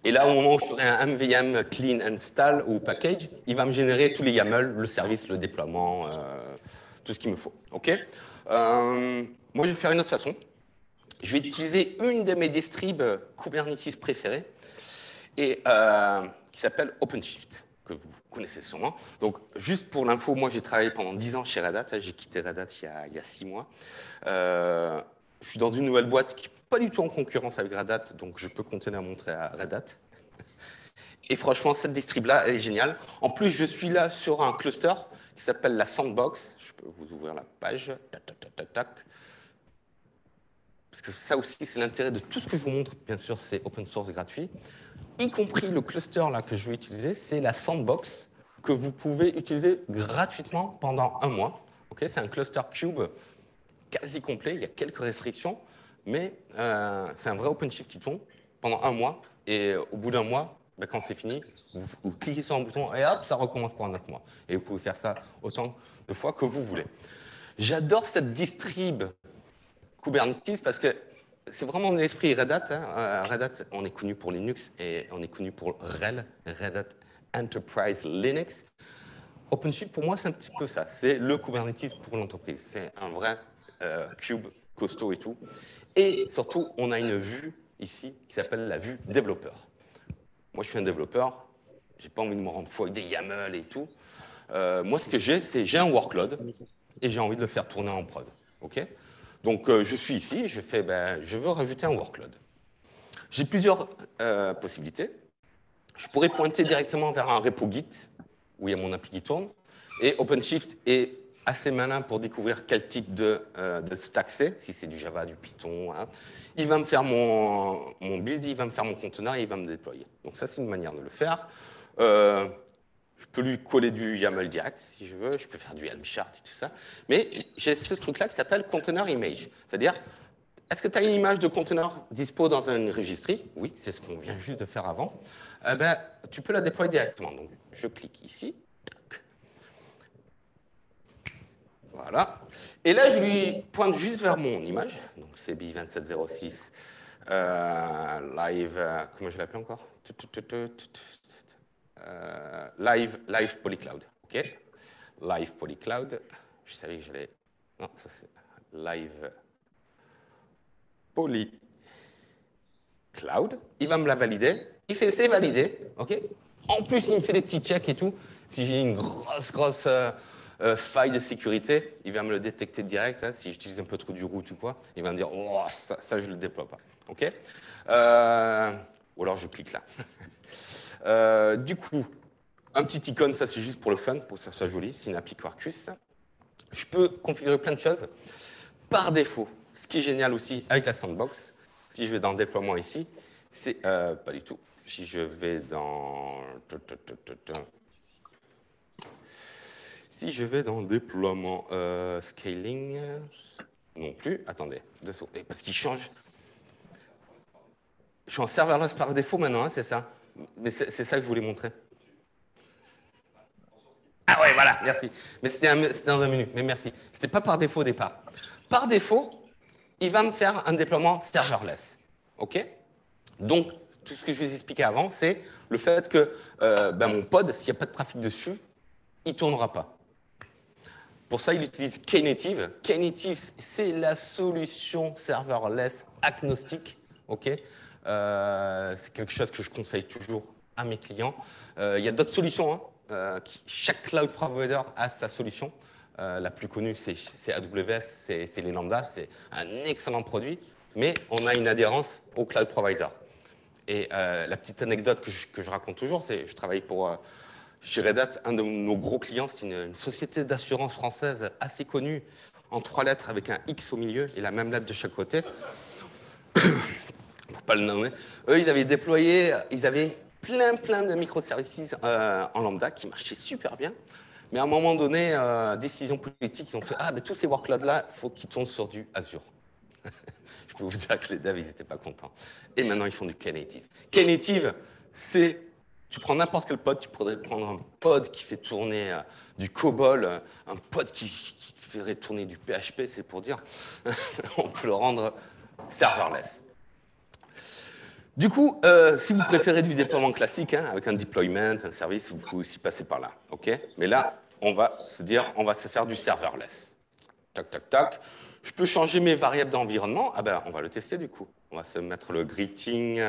Et là, au moment où je ferai un MVM clean install ou package, il va me générer tous les YAML, le service, le déploiement, tout ce qu'il me faut. OK, moi, je vais faire une autre façon. Je vais utiliser une de mes distribs Kubernetes préférées et, qui s'appelle OpenShift, que vous connaissez sûrement. Donc, juste pour l'info, moi, j'ai travaillé pendant 10 ans chez Red Hat. J'ai quitté Red Hat il y a 6 mois. Je suis dans une nouvelle boîte qui n'est pas du tout en concurrence avec Red Hat, donc je peux continuer à montrer à Red Hat. Et franchement, cette distrib-là, elle est géniale. En plus, je suis là sur un cluster qui s'appelle la Sandbox. Je peux vous ouvrir la page. Tac, tac, tac, tac, tac. Parce que ça aussi, c'est l'intérêt de tout ce que je vous montre. Bien sûr, c'est open source gratuit. Y compris le cluster là, que je vais utiliser, c'est la Sandbox que vous pouvez utiliser gratuitement pendant 1 mois. Okay, c'est un cluster Cube quasi complet. Il y a quelques restrictions. mais c'est un vrai OpenShift qui tourne pendant un mois. Et au bout d'un mois, ben, quand c'est fini, vous cliquez sur un bouton et hop, ça recommence pour un autre mois. Et vous pouvez faire ça autant de fois que vous voulez. J'adore cette distrib Kubernetes parce que c'est vraiment l'esprit Red Hat. Hein. Red Hat, on est connu pour Linux et on est connu pour RHEL, Red Hat Enterprise Linux. OpenShift, pour moi, c'est un petit peu ça. C'est le Kubernetes pour l'entreprise. C'est un vrai cube costaud et tout. Et surtout, on a une vue ici qui s'appelle la vue développeur. Moi, je suis un développeur. J'ai pas envie de me rendre fou avec des YAML et tout. Moi, ce que j'ai un workload et j'ai envie de le faire tourner en prod. OK? Donc, je suis ici, je fais, je veux rajouter un workload. J'ai plusieurs possibilités. Je pourrais pointer directement vers un repo Git où il y a mon appli qui tourne. Et OpenShift est assez malin pour découvrir quel type de stack c'est, si c'est du Java, du Python. Hein. Il va me faire mon build, il va me faire mon conteneur et il va me déployer. Donc ça, c'est une manière de le faire. Je peux lui coller du YAML direct, si je veux. Je peux faire du Helm chart et tout ça. Mais j'ai ce truc-là qui s'appelle Container Image. C'est-à-dire, est-ce que tu as une image de conteneur dispo dans une registry? Oui, c'est ce qu'on vient juste de faire avant. Tu peux la déployer directement. Donc, je clique ici. Voilà. Et là, je lui pointe juste vers mon image. Donc, CB 2706 live. Comment je l'appelle encore? Live Polycloud. OK. Live Polycloud. Je savais que j'allais. Non, ça c'est Live Polycloud. Il va me la valider. Il fait c'est validé. OK. En plus, il me fait des petits checks et tout. Si j'ai une grosse faille de sécurité, il va me le détecter direct. Hein. Si j'utilise un peu trop du root ou quoi, il va me dire oh, ça, je ne le déploie pas. OK. Ou alors je clique là. Du coup, un petit icône, ça c'est juste pour le fun, pour que ça soit joli. C'est une appli Quarkus. Je peux configurer plein de choses. Par défaut, ce qui est génial aussi avec la sandbox, si je vais dans le déploiement ici, c'est pas du tout. Si je vais dans déploiement scaling, non plus. Attendez, deux secondes. Parce qu'il change. Je suis en serverless par défaut maintenant, hein, c'est ça. Mais c'est ça que je voulais montrer. Ah ouais, voilà, merci. Mais c'était dans un menu, mais merci. C'était pas par défaut au départ. Par défaut, il va me faire un déploiement serverless. OK? Donc, tout ce que je vous ai expliqué avant, c'est le fait que mon pod, s'il n'y a pas de trafic dessus, il ne tournera pas. Pour ça, il utilise Knative. Knative, c'est la solution serverless agnostique. OK? C'est quelque chose que je conseille toujours à mes clients. Il y a d'autres solutions. Hein, chaque cloud provider a sa solution. La plus connue, c'est AWS, c'est les Lambda. C'est un excellent produit, mais on a une adhérence au cloud provider. Et la petite anecdote que je raconte toujours, c'est je travaille pour chez Red Hat, un de nos gros clients, c'est une société d'assurance française assez connue, en 3 lettres avec un X au milieu et la même lettre de chaque côté. Pour pas le nommer. Eux, ils avaient déployé, ils avaient plein de microservices en lambda qui marchaient super bien. Mais à un moment donné, décision politique, ils ont fait « Ah, mais tous ces workloads-là, il faut qu'ils tournent sur du Azure. » Je peux vous dire que les devs, ils n'étaient pas contents. Et maintenant, ils font du Knative. Knative, c'est... Tu prends n'importe quel pod, tu pourrais prendre un pod qui fait tourner du COBOL, un pod qui ferait tourner du PHP, c'est pour dire. On peut le rendre serverless. Du coup, si vous préférez du déploiement classique, hein, avec un deployment, un service, vous pouvez aussi passer par là. Okay, mais là, on va se dire, on va se faire du serverless. Tac, tac, tac. Je peux changer mes variables d'environnement. Ah ben, on va le tester du coup. On va se mettre le greeting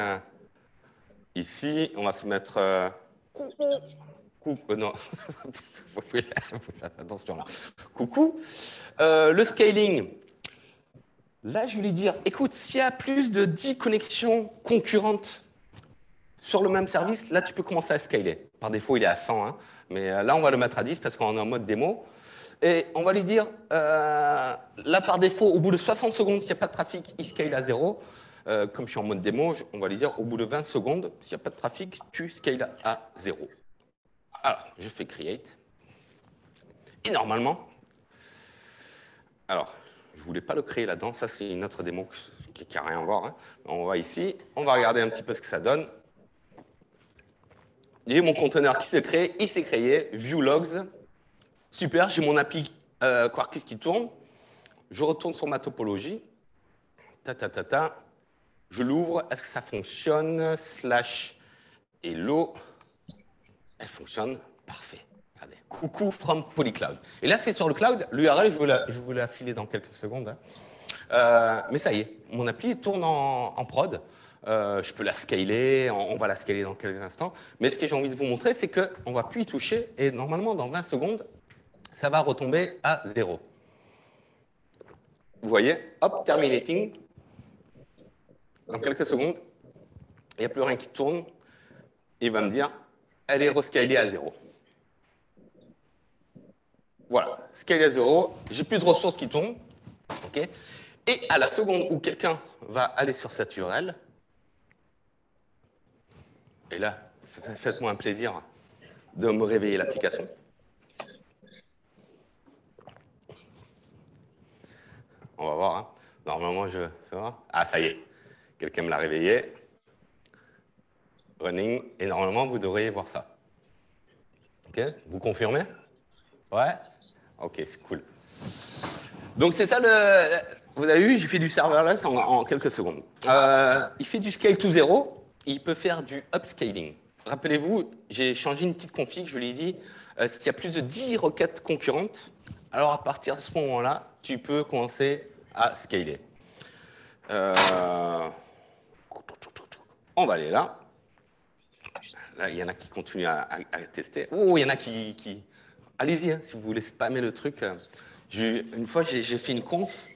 ici. On va se mettre coucou. Non, faut faire attention. Coucou. Le scaling. Là, je vais lui dire, écoute, s'il y a plus de 10 connexions concurrentes sur le même service, là, tu peux commencer à scaler. Par défaut, il est à 100, hein, mais là, on va le mettre à 10 parce qu'on est en mode démo. Et on va lui dire, là, par défaut, au bout de 60 secondes, s'il n'y a pas de trafic, il scale à 0. Comme je suis en mode démo, on va lui dire, au bout de 20 secondes, s'il n'y a pas de trafic, tu scales à 0. Alors, je fais create. Et normalement, alors, je ne voulais pas le créer là-dedans. Ça, c'est une autre démo qui n'a rien à voir. Hein. On va ici, on va regarder un petit peu ce que ça donne. J'ai mon conteneur qui s'est créé, il s'est créé, view logs. Super, j'ai mon API Quarkus qui tourne. Je retourne sur ma topologie. Je l'ouvre. Est-ce que ça fonctionne? Slash hello. Elle fonctionne. Parfait. Regardez. Coucou from Polycloud. Et là, c'est sur le cloud. L'URL, je vous la filer dans quelques secondes. Mais ça y est, mon appli tourne en prod. Je peux la scaler, on va la scaler dans quelques instants. Mais ce que j'ai envie de vous montrer, c'est qu'on ne va plus y toucher. Et normalement, dans 20 secondes, ça va retomber à 0. Vous voyez, hop, terminating. Dans quelques secondes, il n'y a plus rien qui tourne. Il va me dire, elle est rescalée à 0. Voilà, scalée à 0. J'ai plus de ressources qui tournent. Okay. Et à la seconde où quelqu'un va aller sur cette URL, et là, faites-moi un plaisir de me réveiller l'application. On va voir. Hein. Normalement, je vais voir. Ah, ça y est. Quelqu'un me l'a réveillé. Running. Et normalement, vous devriez voir ça. OK? Vous confirmez? Ouais? OK, c'est cool. Donc, c'est ça le... Vous avez vu, j'ai fait du serverless en quelques secondes. Il fait du scale to 0. Il peut faire du upscaling. Rappelez-vous, j'ai changé une petite config. Je lui ai dit, s'il y a plus de 10 requêtes concurrentes, alors à partir de ce moment-là, tu peux commencer à scaler. On va aller là. Là, il y en a qui continuent à tester. Oh, il y en a qui... Allez-y, hein, si vous voulez spammer le truc. Une fois, j'ai fait une conf.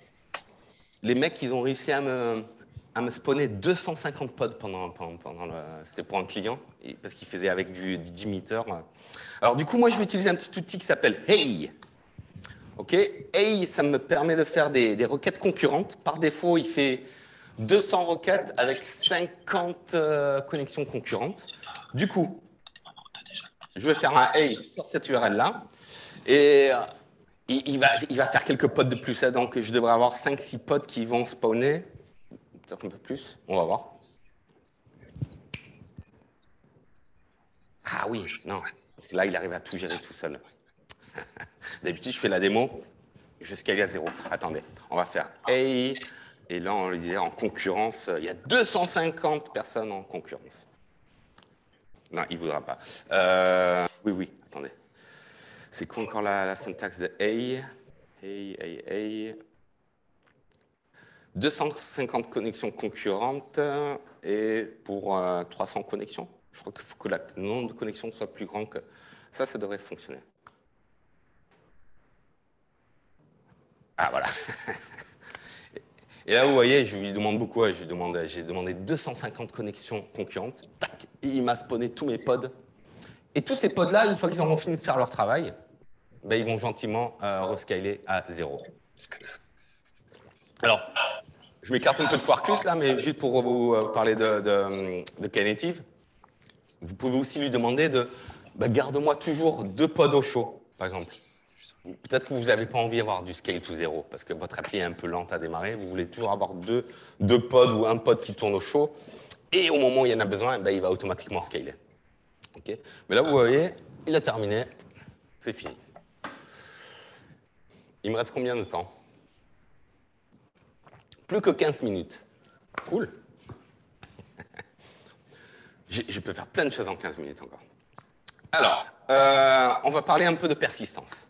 Les mecs, ils ont réussi à me spawner 250 pods pendant le... C'était pour un client, parce qu'il faisait avec du 10 meter. Alors du coup, moi, je vais utiliser un petit outil qui s'appelle Hey. OK, Hey, ça me permet de faire des requêtes concurrentes. Par défaut, il fait 200 requêtes avec 50 connexions concurrentes. Du coup, je vais faire un Hey sur cette URL-là. Et il va faire quelques pods de plus. Hein, donc, je devrais avoir 5-6 pods qui vont spawner. Peut-être un peu plus. On va voir. Ah oui, non. Parce que là, il arrive à tout gérer tout seul. D'habitude, je fais la démo. Je scale à 0. Attendez, on va faire Hey. Et là, on lui disait en concurrence, il y a 250 personnes en concurrence. Non, il ne voudra pas. Oui, attendez. C'est quoi encore la syntaxe de Hey? Hey. 250 connexions concurrentes et pour 300 connexions. Je crois qu'il faut que le nombre de connexions soit plus grand que... Ça devrait fonctionner. Ah, voilà. Et là, vous voyez, je lui demande beaucoup. J'ai demandé 250 connexions concurrentes. Tac, et il m'a spawné tous mes pods. Et tous ces pods-là, une fois qu'ils auront fini de faire leur travail, ben, ils vont gentiment rescaler à 0. Alors, je m'écarte un peu de Quarkus là, mais juste pour vous parler de Knative, vous pouvez aussi lui demander de garde-moi toujours 2 pods au chaud, par exemple. Peut-être que vous n'avez pas envie d'avoir du scale to 0 parce que votre appli est un peu lente à démarrer. Vous voulez toujours avoir deux pods ou un pod qui tourne au chaud. Et au moment où il y en a besoin, il va automatiquement scaler. Okay, mais là, vous voyez, il a terminé. C'est fini. Il me reste combien de temps? Plus que 15 minutes. Cool. Je peux faire plein de choses en 15 minutes encore. Alors, on va parler un peu de persistance.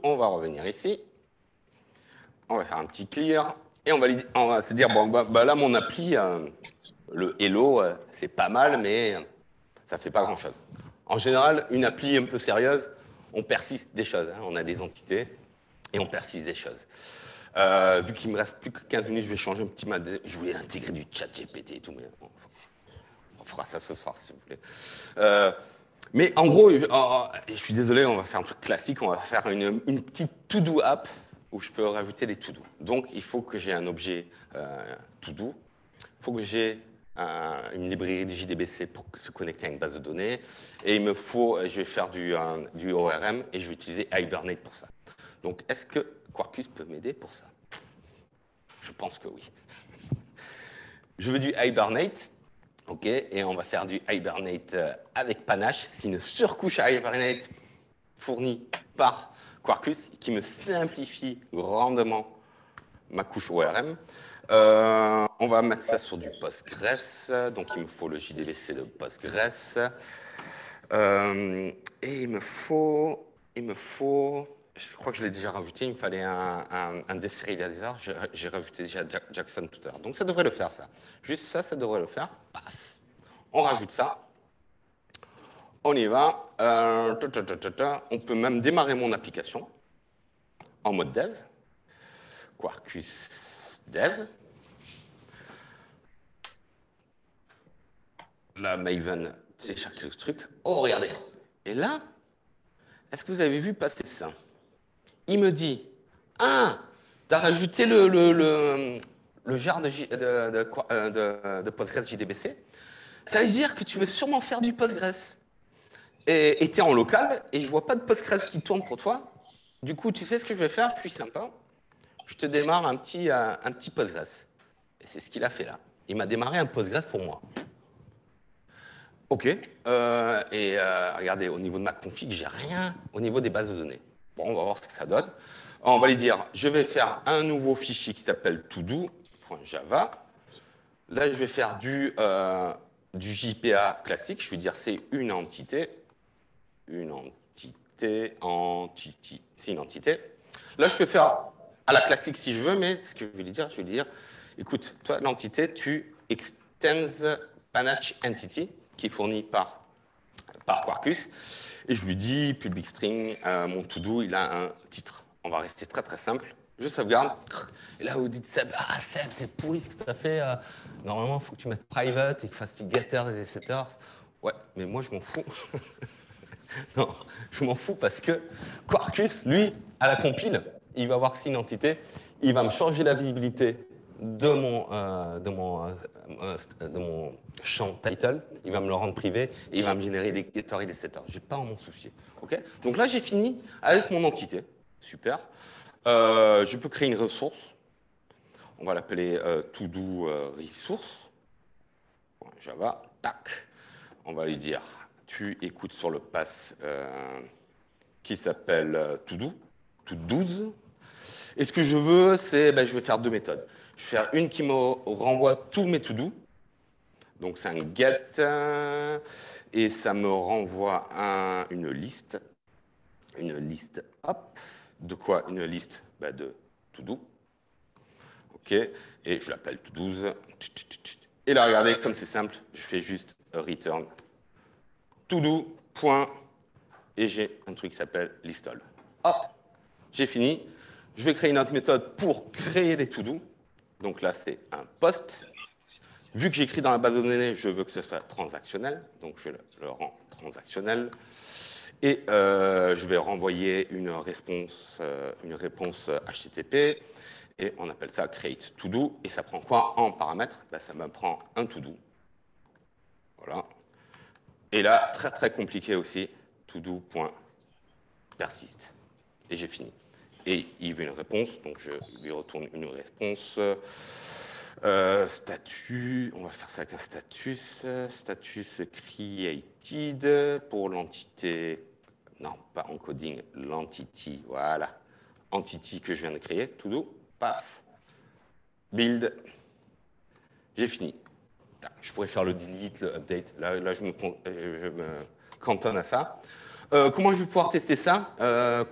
On va revenir ici. On va faire un petit clear. Et on va se dire, bon, là, mon appli, le hello, c'est pas mal, mais ça ne fait pas grand-chose. En général, une appli un peu sérieuse, on persiste des choses. Hein. On a des entités et on persiste des choses. Vu qu'il me reste plus que 15 minutes, je vais changer un petit modèle. Je voulais intégrer du chat GPT et tout, mais on fera ça ce soir, si vous voulez. Mais en gros, je suis désolé, on va faire un truc classique. On va faire une petite to-do app où je peux rajouter des to-do. Donc, il faut que j'ai un objet to-do. Il faut que j'ai une librairie de JDBC pour se connecter à une base de données. Et je vais faire du ORM et je vais utiliser Hibernate pour ça. Donc, est-ce que Quarkus peut m'aider pour ça? Je pense que oui. Je veux du Hibernate. OK, et on va faire du Hibernate avec Panache. C'est une surcouche à Hibernate fournie par Quarkus qui me simplifie grandement ma couche ORM. On va mettre ça sur du Postgres, donc il me faut le JDBC de Postgres. Et il me faut, je crois que je l'ai déjà rajouté, il me fallait un désérialisateur, j'ai rajouté déjà Jackson tout à l'heure. Donc ça devrait le faire, ça. Juste ça, ça devrait le faire. Paf. On rajoute ça. On y va. On peut même démarrer mon application en mode dev. Quarkus dev. La Maven télécharge le truc. Oh, regardez. Et là, est-ce que vous avez vu passer ça? Il me dit, ah, tu as rajouté le jar de Postgres JDBC. Ça veut dire que tu veux sûrement faire du Postgres. Et tu es en local, et je vois pas de Postgres qui tourne pour toi. Du coup, tu sais ce que je vais faire? Je suis sympa. Je te démarre un petit Postgres. Et c'est ce qu'il a fait là. Il m'a démarré un Postgres pour moi. OK. Regardez, au niveau de ma config, j'ai rien au niveau des bases de données. Bon, on va voir ce que ça donne. On va lui dire, je vais faire un nouveau fichier qui s'appelle todo.java. Là, je vais faire du JPA classique. Je vais dire, c'est une entité. Une entité, c'est une entité. Là, je peux faire à la classique si je veux, mais ce que je vais lui dire, écoute, toi, l'entité, tu extends Panache Entity, qui est fourni par Quarkus, et je lui dis, public string, mon to-do, il a un titre. On va rester très très simple. Je sauvegarde. Et là, vous dites, Seb, Seb, c'est pourri ce que tu as fait. Normalement, il faut que tu mettes private et que tu fasses du getter et setters. Ouais, mais moi, je m'en fous. Non, je m'en fous parce que Quarkus, lui, à la compile, il va voir que c'est une entité, il va me changer la visibilité de mon champ title, il va me le rendre privé et il va me générer les getters et les setters. Je n'ai pas à m'en soucier. Okay, donc là, j'ai fini avec mon entité. Super. Je peux créer une ressource. On va l'appeler todo resource. Java. Tac. On va lui dire tu écoutes sur le pass qui s'appelle todo 12. Et ce que je veux, c'est, je vais faire deux méthodes. Je vais faire une qui me renvoie tous mes to-do. Donc c'est un get, et ça me renvoie une liste. Une liste, hop. De quoi? Une liste de to-do. OK. Et je l'appelle to-12. Et là, regardez, comme c'est simple, je fais juste return to-do, point, et j'ai un truc qui s'appelle listall. Hop, j'ai fini. Je vais créer une autre méthode pour créer des to-do. Donc là, c'est un post. Vu que j'écris dans la base de données, je veux que ce soit transactionnel. Donc je le rends transactionnel. Et je vais renvoyer une réponse HTTP. Et on appelle ça create to-do. Et ça prend quoi en paramètre? Ça me prend un to-do. Voilà. Et là, très très compliqué aussi, todo.persist. Et j'ai fini. Et il veut une réponse, donc je lui retourne une réponse. Statut, on va faire ça avec un status. Status created pour l'entité, non, pas encoding, l'entity, voilà. Entity que je viens de créer, todo, paf. Build. J'ai fini. Je pourrais faire le delete, le update. Là je me cantonne à ça. Comment je vais pouvoir tester ça?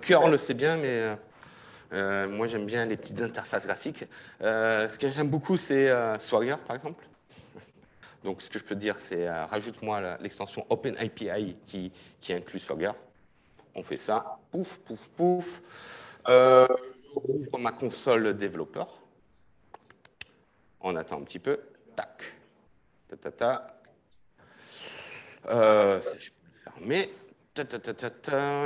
Curl le sait bien, mais moi j'aime bien les petites interfaces graphiques. Ce que j'aime beaucoup, c'est Swagger, par exemple. Donc ce que je peux te dire, c'est rajoute-moi l'extension OpenAPI qui inclut Swagger. On fait ça. Pouf, pouf, pouf. J'ouvre ma console développeur. On attend un petit peu. Tac. Ça, je peux le fermer.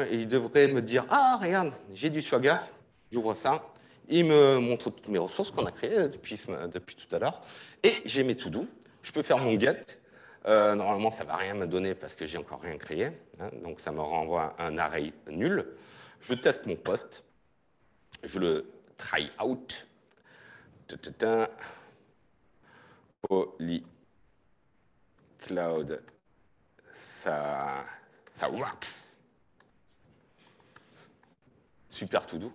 Et il devrait me dire, ah, regarde, j'ai du Swagger. J'ouvre ça. Il me montre toutes mes ressources qu'on a créées depuis tout à l'heure. Et j'ai mes to-do. Je peux faire mon get. Normalement, ça ne va rien me donner parce que j'ai encore rien créé. Hein, donc, ça me renvoie un array nul. Je teste mon post. Je le try out. Polycloud, ça works. Super tout doux.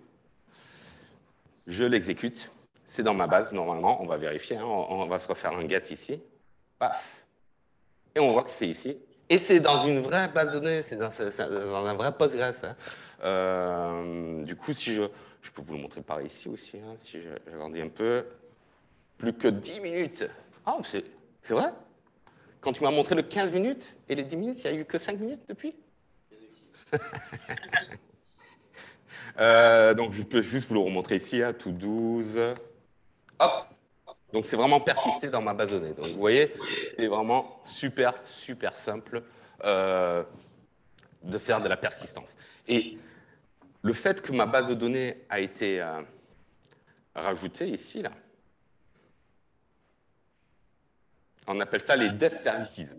Je l'exécute. C'est dans ma base, normalement. On va vérifier. Hein. On va se refaire un get ici. Paf. Et on voit que c'est ici. Et c'est dans une vraie base de données. C'est dans un vrai Postgres. Hein. Du coup, si je peux vous le montrer par ici aussi. Hein, si j'agrandis un peu. Plus que 10 minutes. Ah, c'est vrai? Quand tu m'as montré le 15 minutes et les 10 minutes, il n'y a eu que 5 minutes depuis? Donc, je peux juste vous le remontrer ici, hein, tout 12. Hop! Donc, c'est vraiment persisté dans ma base de données. Donc, vous voyez, c'est vraiment super, super simple de faire de la persistance. Et le fait que ma base de données a été rajoutée ici, là, on appelle ça les dev services.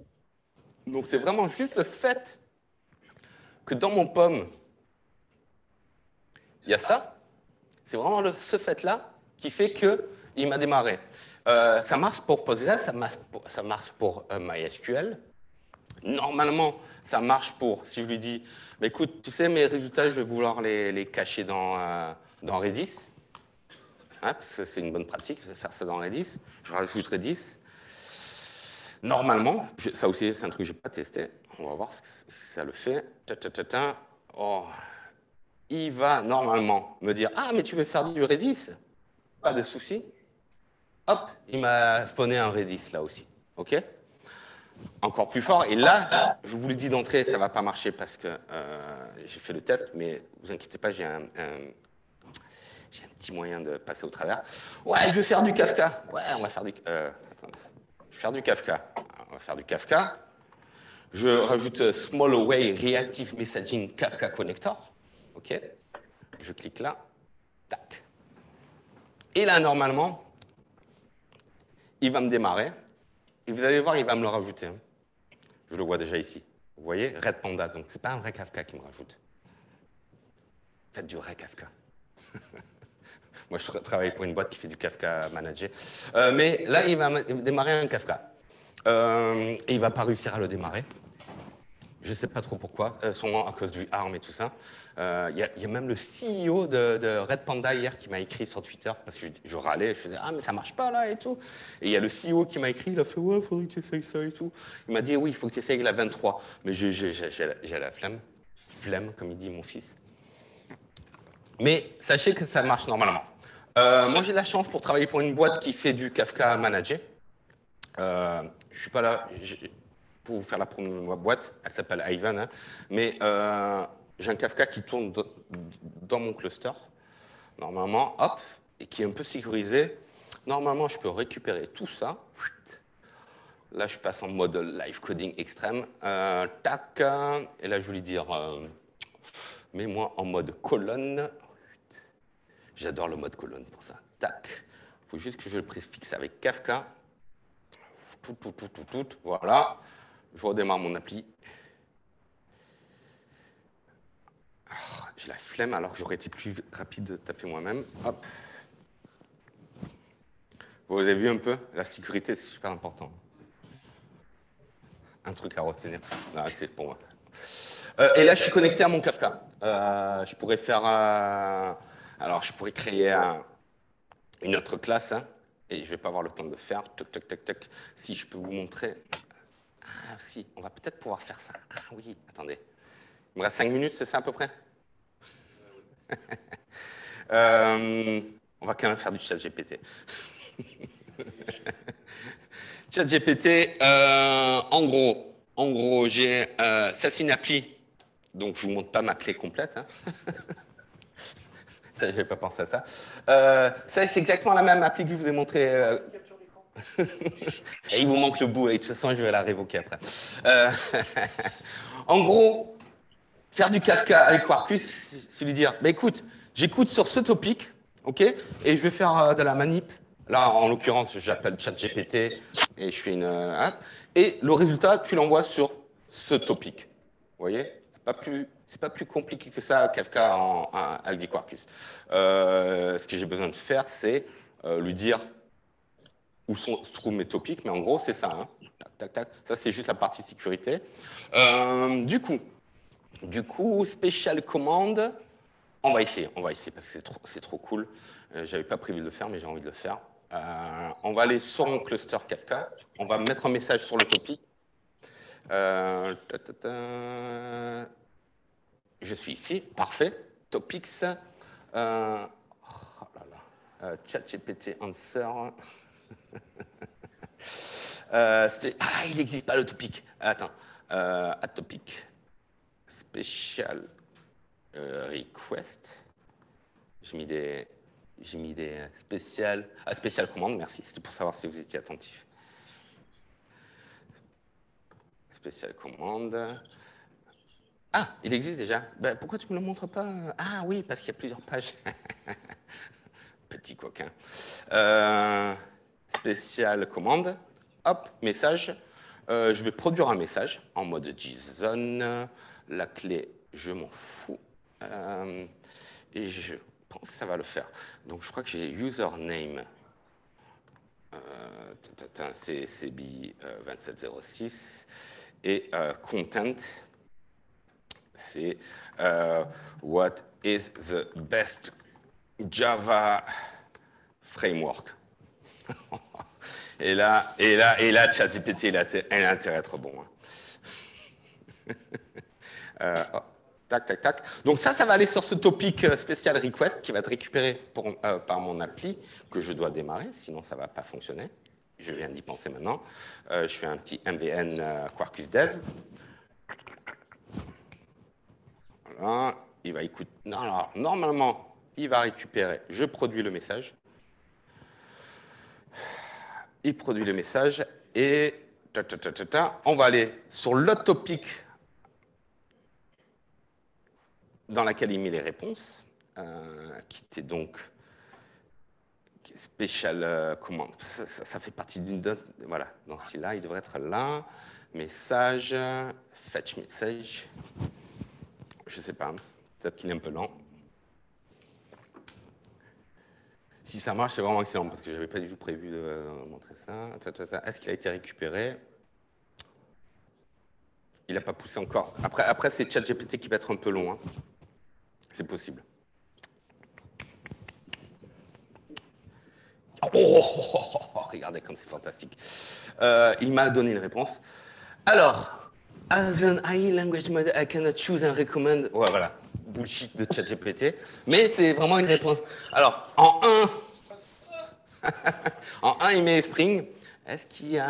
Donc, c'est vraiment juste le fait que dans mon POM, il y a ça. C'est vraiment ce fait-là qui fait qu'il m'a démarré. Ça marche pour Postgres, ça marche pour MySQL. Normalement, ça marche pour, si je lui dis, bah, écoute, tu sais, mes résultats, je vais vouloir les cacher dans Redis. Hein, parce que c'est une bonne pratique, je vais faire ça dans Redis. Je rajoute Redis. Normalement, ça aussi, c'est un truc que je n'ai pas testé. On va voir si ça le fait. Oh. Il va normalement me dire « Ah, mais tu veux faire du Redis? Pas de souci. » Hop, il m'a spawné un Redis là aussi. OK? Encore plus fort. Et là, je vous le dis d'entrée, ça ne va pas marcher parce que j'ai fait le test, mais vous inquiétez pas, j'ai un petit moyen de passer au travers. Ouais, je vais faire du Kafka. Ouais, on va faire du... attendez. Je vais faire du Kafka. On va faire du Kafka. Je rajoute Small Away Reactive Messaging Kafka Connector. OK? Je clique là. Tac. Et là, normalement, il va me démarrer. Et vous allez voir, il va me le rajouter. Hein. Je le vois déjà ici. Vous voyez, Red Panda. Donc, ce n'est pas un vrai Kafka qui me rajoute. Faites du vrai Kafka. Moi, je travaille pour une boîte qui fait du Kafka managé. Mais là, il va démarrer un Kafka. Et il ne va pas réussir à le démarrer. Je ne sais pas trop pourquoi, sûrement à cause du ARM et tout ça. Il y a même le CEO de Red Panda hier qui m'a écrit sur Twitter, parce que je râlais, je faisais « Ah, mais ça marche pas là et tout ». Et il y a le CEO qui m'a écrit, il a fait « Ouais, il faudrait que tu essayes ça et tout ». Il m'a dit « Oui, il faut que tu essayes la 23 ». Mais j'ai la flemme, comme il dit mon fils. Mais sachez que ça marche normalement. Moi, j'ai la chance pour travailler pour une boîte qui fait du Kafka managé. Je ne suis pas là pour vous faire la promo de ma boîte, elle s'appelle Ivan, hein, mais j'ai un Kafka qui tourne dans mon cluster, normalement, hop, et qui est un peu sécurisé. Normalement, je peux récupérer tout ça. Là, je passe en mode live coding extrême. Tac, et là, je vais lui dire, mets-moi en mode colonne. J'adore le mode colonne pour ça. Tac. Il faut juste que je le préfixe avec Kafka. Tout. Voilà. Je redémarre mon appli. Oh, j'ai la flemme alors que j'aurais été plus rapide de taper moi-même. Hop. Vous avez vu un peu? La sécurité, c'est super important. Un truc à retenir. C'est pour moi. Et là, je suis connecté à mon Kafka. Je pourrais faire... alors, je pourrais créer une autre classe. Hein, et je ne vais pas avoir le temps de faire. Tac. Si je peux vous montrer... Ah, si, on va peut-être pouvoir faire ça. Ah oui, attendez. Il me reste 5 minutes, c'est ça à peu près? On va quand même faire du chat GPT. Chat GPT, en gros, ça c'est une appli, donc je vous montre pas ma clé complète. Hein. Ça, j'avais pas pensé à ça. Ça, c'est exactement la même appli que je vous ai montré. Et il vous manque le bout, et de toute façon, je vais la révoquer après. En gros, faire du Kafka avec Quarkus, c'est lui dire, bah, écoute, j'écoute sur ce topic, ok, et je vais faire de la manip. Là, en l'occurrence, j'appelle ChatGPT et je fais une app. Et le résultat, tu l'envoies sur ce topic. Vous voyez? C'est pas plus compliqué que ça, Kafka avec du Quarkus. Ce que j'ai besoin de faire, c'est lui dire où se trouvent mes topics, mais en gros, c'est ça. Hein. Tac, tac, tac. Ça, c'est juste la partie sécurité. Du coup, special command, on va essayer parce que c'est trop cool. J'avais pas prévu de le faire, mais j'ai envie de le faire. On va aller sur mon cluster Kafka. On va mettre un message sur le topic. Je suis ici, parfait. Topics. Oh là là. ChatGPT answer. Il n'existe pas le topic. Attends. À topic. Special request. J'ai mis des spéciales. Ah, spécial commande, merci. C'était pour savoir si vous étiez attentif. Spécial commande. Ah, il existe déjà. Ben, pourquoi tu ne me le montres pas? Ah oui, parce qu'il y a plusieurs pages. Petit coquin. Spécial commande. Hop, message. Je vais produire un message en mode JSON. La clé, je m'en fous. Et je pense que ça va le faire. Donc, je crois que j'ai username. C'est CB2706. Et content, c'est what is the best Java framework. et là, ChatGPT, il a intérêt à être bon. Hein. Tac, tac, tac. Donc ça va aller sur ce topic spécial request qui va être récupéré par mon appli que je dois démarrer, sinon ça ne va pas fonctionner. Je viens d'y penser maintenant. Je fais un petit MVN Quarkus Dev. Voilà. Il va écouter. Non, alors, normalement, il va récupérer. Je produis le message. Il produit le message et on va aller sur l'autre topic dans laquelle il met les réponses, qui était donc spécial commande. Ça fait partie d'une date. Voilà, dans celui-là, il devrait être là. Message, fetch message. Je ne sais pas, peut-être qu'il est un peu lent. Si ça marche, c'est vraiment excellent, parce que je n'avais pas du tout prévu de montrer ça. Est-ce qu'il a été récupéré? Il n'a pas poussé encore. Après c'est ChatGPT qui va être un peu long. Hein. C'est possible. Regardez comme c'est fantastique. Il m'a donné une réponse. Alors, as an AI language model, I cannot choose and recommend. Ouais, voilà, bullshit de ChatGPT. Mais c'est vraiment une réponse. Alors, en 1, il met Spring. Est-ce qu'il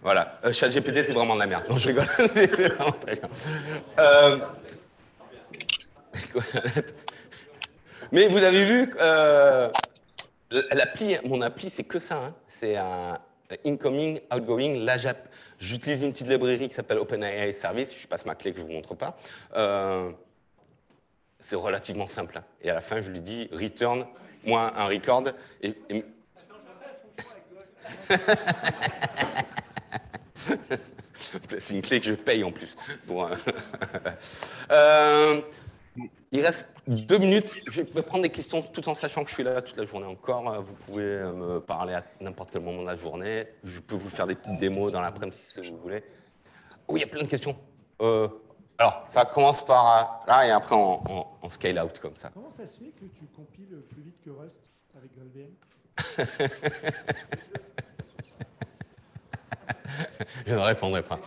Voilà, ChatGPT, c'est vraiment de la merde. Non, je rigole. C'est vraiment très bien. Mais vous avez vu, mon appli, c'est que ça. Hein. C'est un incoming, outgoing. Là, j'utilise une petite librairie qui s'appelle OpenAI Service. Je passe ma clé que je ne vous montre pas. C'est relativement simple. Hein. Et à la fin, je lui dis return, moi un record. C'est une clé que je paye en plus. Bon, il reste 2 minutes. Je vais prendre des questions tout en sachant que je suis là toute la journée encore. Vous pouvez me parler à n'importe quel moment de la journée. Je peux vous faire des petites démos dans l'après-midi si vous voulez. Oui, il y a plein de questions. Alors, ça commence par là et après on scale out comme ça. Comment ça se fait que tu compiles plus vite que Rust avec GraalVM? Je ne répondrai pas.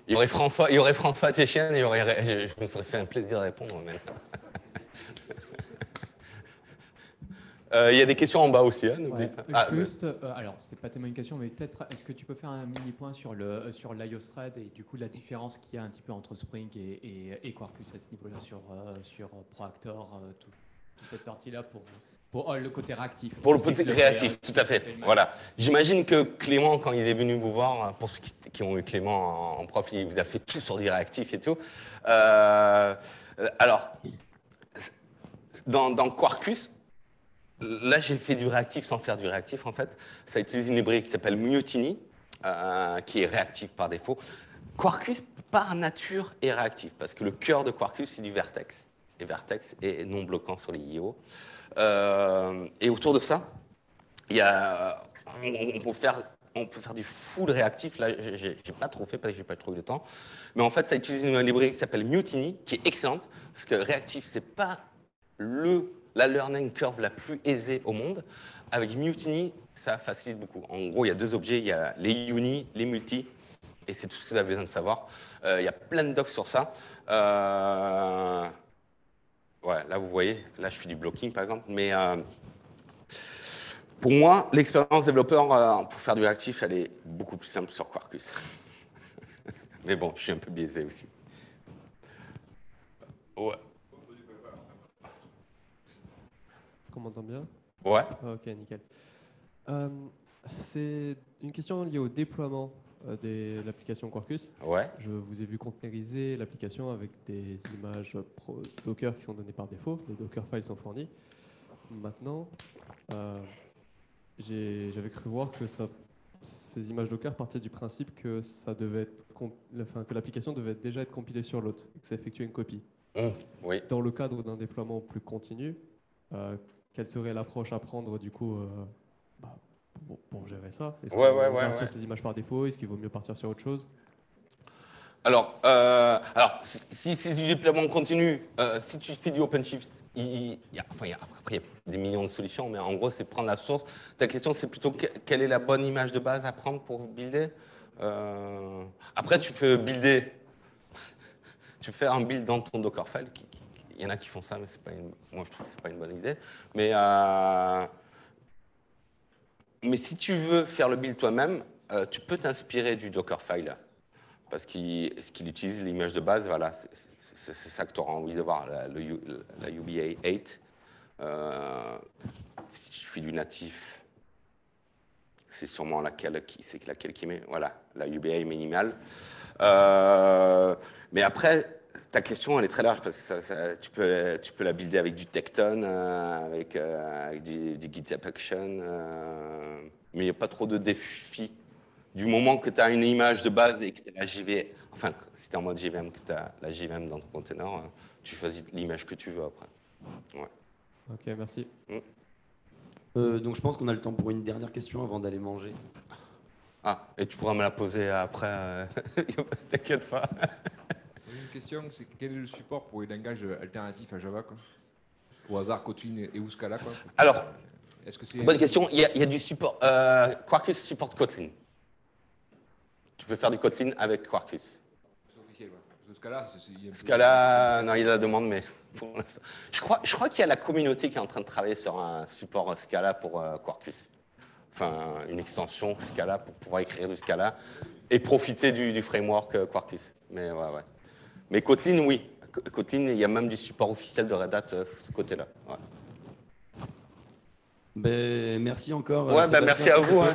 Il y aurait François Tchéchienne, je me serais fait un plaisir de répondre. Mais... il y a des questions en bas aussi. Hein, ouais, juste, alors, c'est pas tellement une question, mais peut-être, est-ce que tu peux faire un mini point sur l'IO thread et du coup la différence qu'il y a un petit peu entre Spring et Quarkus à ce niveau-là sur Proactor, toute cette partie-là pour le côté réactif. Pour le côté réactif, tout à fait. Voilà. J'imagine que Clément, quand il est venu vous voir, pour ceux qui ont eu Clément en prof, il vous a fait tout sur du réactif et tout. Alors, dans Quarkus, là, j'ai fait du réactif sans faire du réactif, en fait. Ça utilise une librairie qui s'appelle Mutiny, qui est réactive par défaut. Quarkus, par nature, est réactif, parce que le cœur de Quarkus, c'est du vertex. et Vertex et non bloquant sur les IO. Et autour de ça, il y a, on peut faire du full réactif. Là, j'ai pas trop fait parce que j'ai pas trop eu le temps. Mais en fait, ça utilise une librairie qui s'appelle Mutiny, qui est excellente parce que réactif, c'est pas la learning curve la plus aisée au monde. Avec Mutiny, ça facilite beaucoup. En gros, il y a deux objets, il y a les uni, les multi, et c'est tout ce que vous avez besoin de savoir. Il y a plein de docs sur ça. Ouais, là, vous voyez, là, je fais du blocking, par exemple, mais pour moi, l'expérience développeur pour faire du réactif, elle est beaucoup plus simple sur Quarkus. Mais bon, je suis un peu biaisé aussi. Ouais. On m'entend bien? Ouais. Ok, nickel. C'est une question liée au déploiement de l'application Quarkus. Ouais. Je vous ai vu containeriser l'application avec des images Docker qui sont données par défaut. Les Docker files sont fournis. Maintenant, j'avais cru voir que ces images Docker partaient du principe que ça devait être, que l'application devait déjà être compilée sur l'autre et que ça effectuait une copie. Oui. Dans le cadre d'un déploiement plus continu, quelle serait l'approche à prendre du coup pour gérer ça? Est-ce qu'on part sur ces images par défaut? Est-ce qu'il vaut mieux partir sur autre chose? Alors, si c'est du déploiement continu, si tu fais du OpenShift, après, il y a des millions de solutions, mais en gros, c'est prendre la source. Ta question, c'est plutôt quelle est la bonne image de base à prendre pour builder. Après, tu peux builder. Tu peux faire un build dans ton Dockerfile. Il y en a qui font ça, mais moi, je trouve que ce n'est pas une bonne idée. Mais si tu veux faire le build toi-même, tu peux t'inspirer du Dockerfile. Parce qu'il utilise l'image de base, voilà, c'est ça que tu auras envie de voir, la UBA 8. Si tu fais du natif, c'est sûrement laquelle qui met, voilà, la UBA minimale. Mais après, ta question, elle est très large, parce que tu peux la builder avec du Tekton, avec du GitHub Action, mais il n'y a pas trop de défis. Du moment que tu as une image de base et que tu as la JVM, enfin, si tu es en mode JVM, que tu as la JVM dans ton container, tu choisis l'image que tu veux après. Ouais. Ok, merci. Donc je pense qu'on a le temps pour une dernière question avant d'aller manger. Ah, et tu pourras me la poser après, t'inquiète pas. Une question, c'est quel est le support pour les langages alternatifs à Java, quoi? Au hasard, Kotlin et ou Scala, quoi. Alors, est-ce que c'est bonne question, il y a du support. Quarkus supporte Kotlin. Tu peux faire du Kotlin avec Quarkus. C'est officiel, ouais. Parce que Scala, non, il y a la demande, mais pour l'instant. Je crois qu'il y a la communauté qui est en train de travailler sur un support Scala pour Quarkus. Enfin, une extension Scala pour pouvoir écrire du Scala et profiter du framework Quarkus. Mais ouais. Mais Kotlin, oui. Kotlin, il y a même du support officiel de Red Hat ce côté-là. Ouais. Merci encore. Ouais, merci à vous. Hein.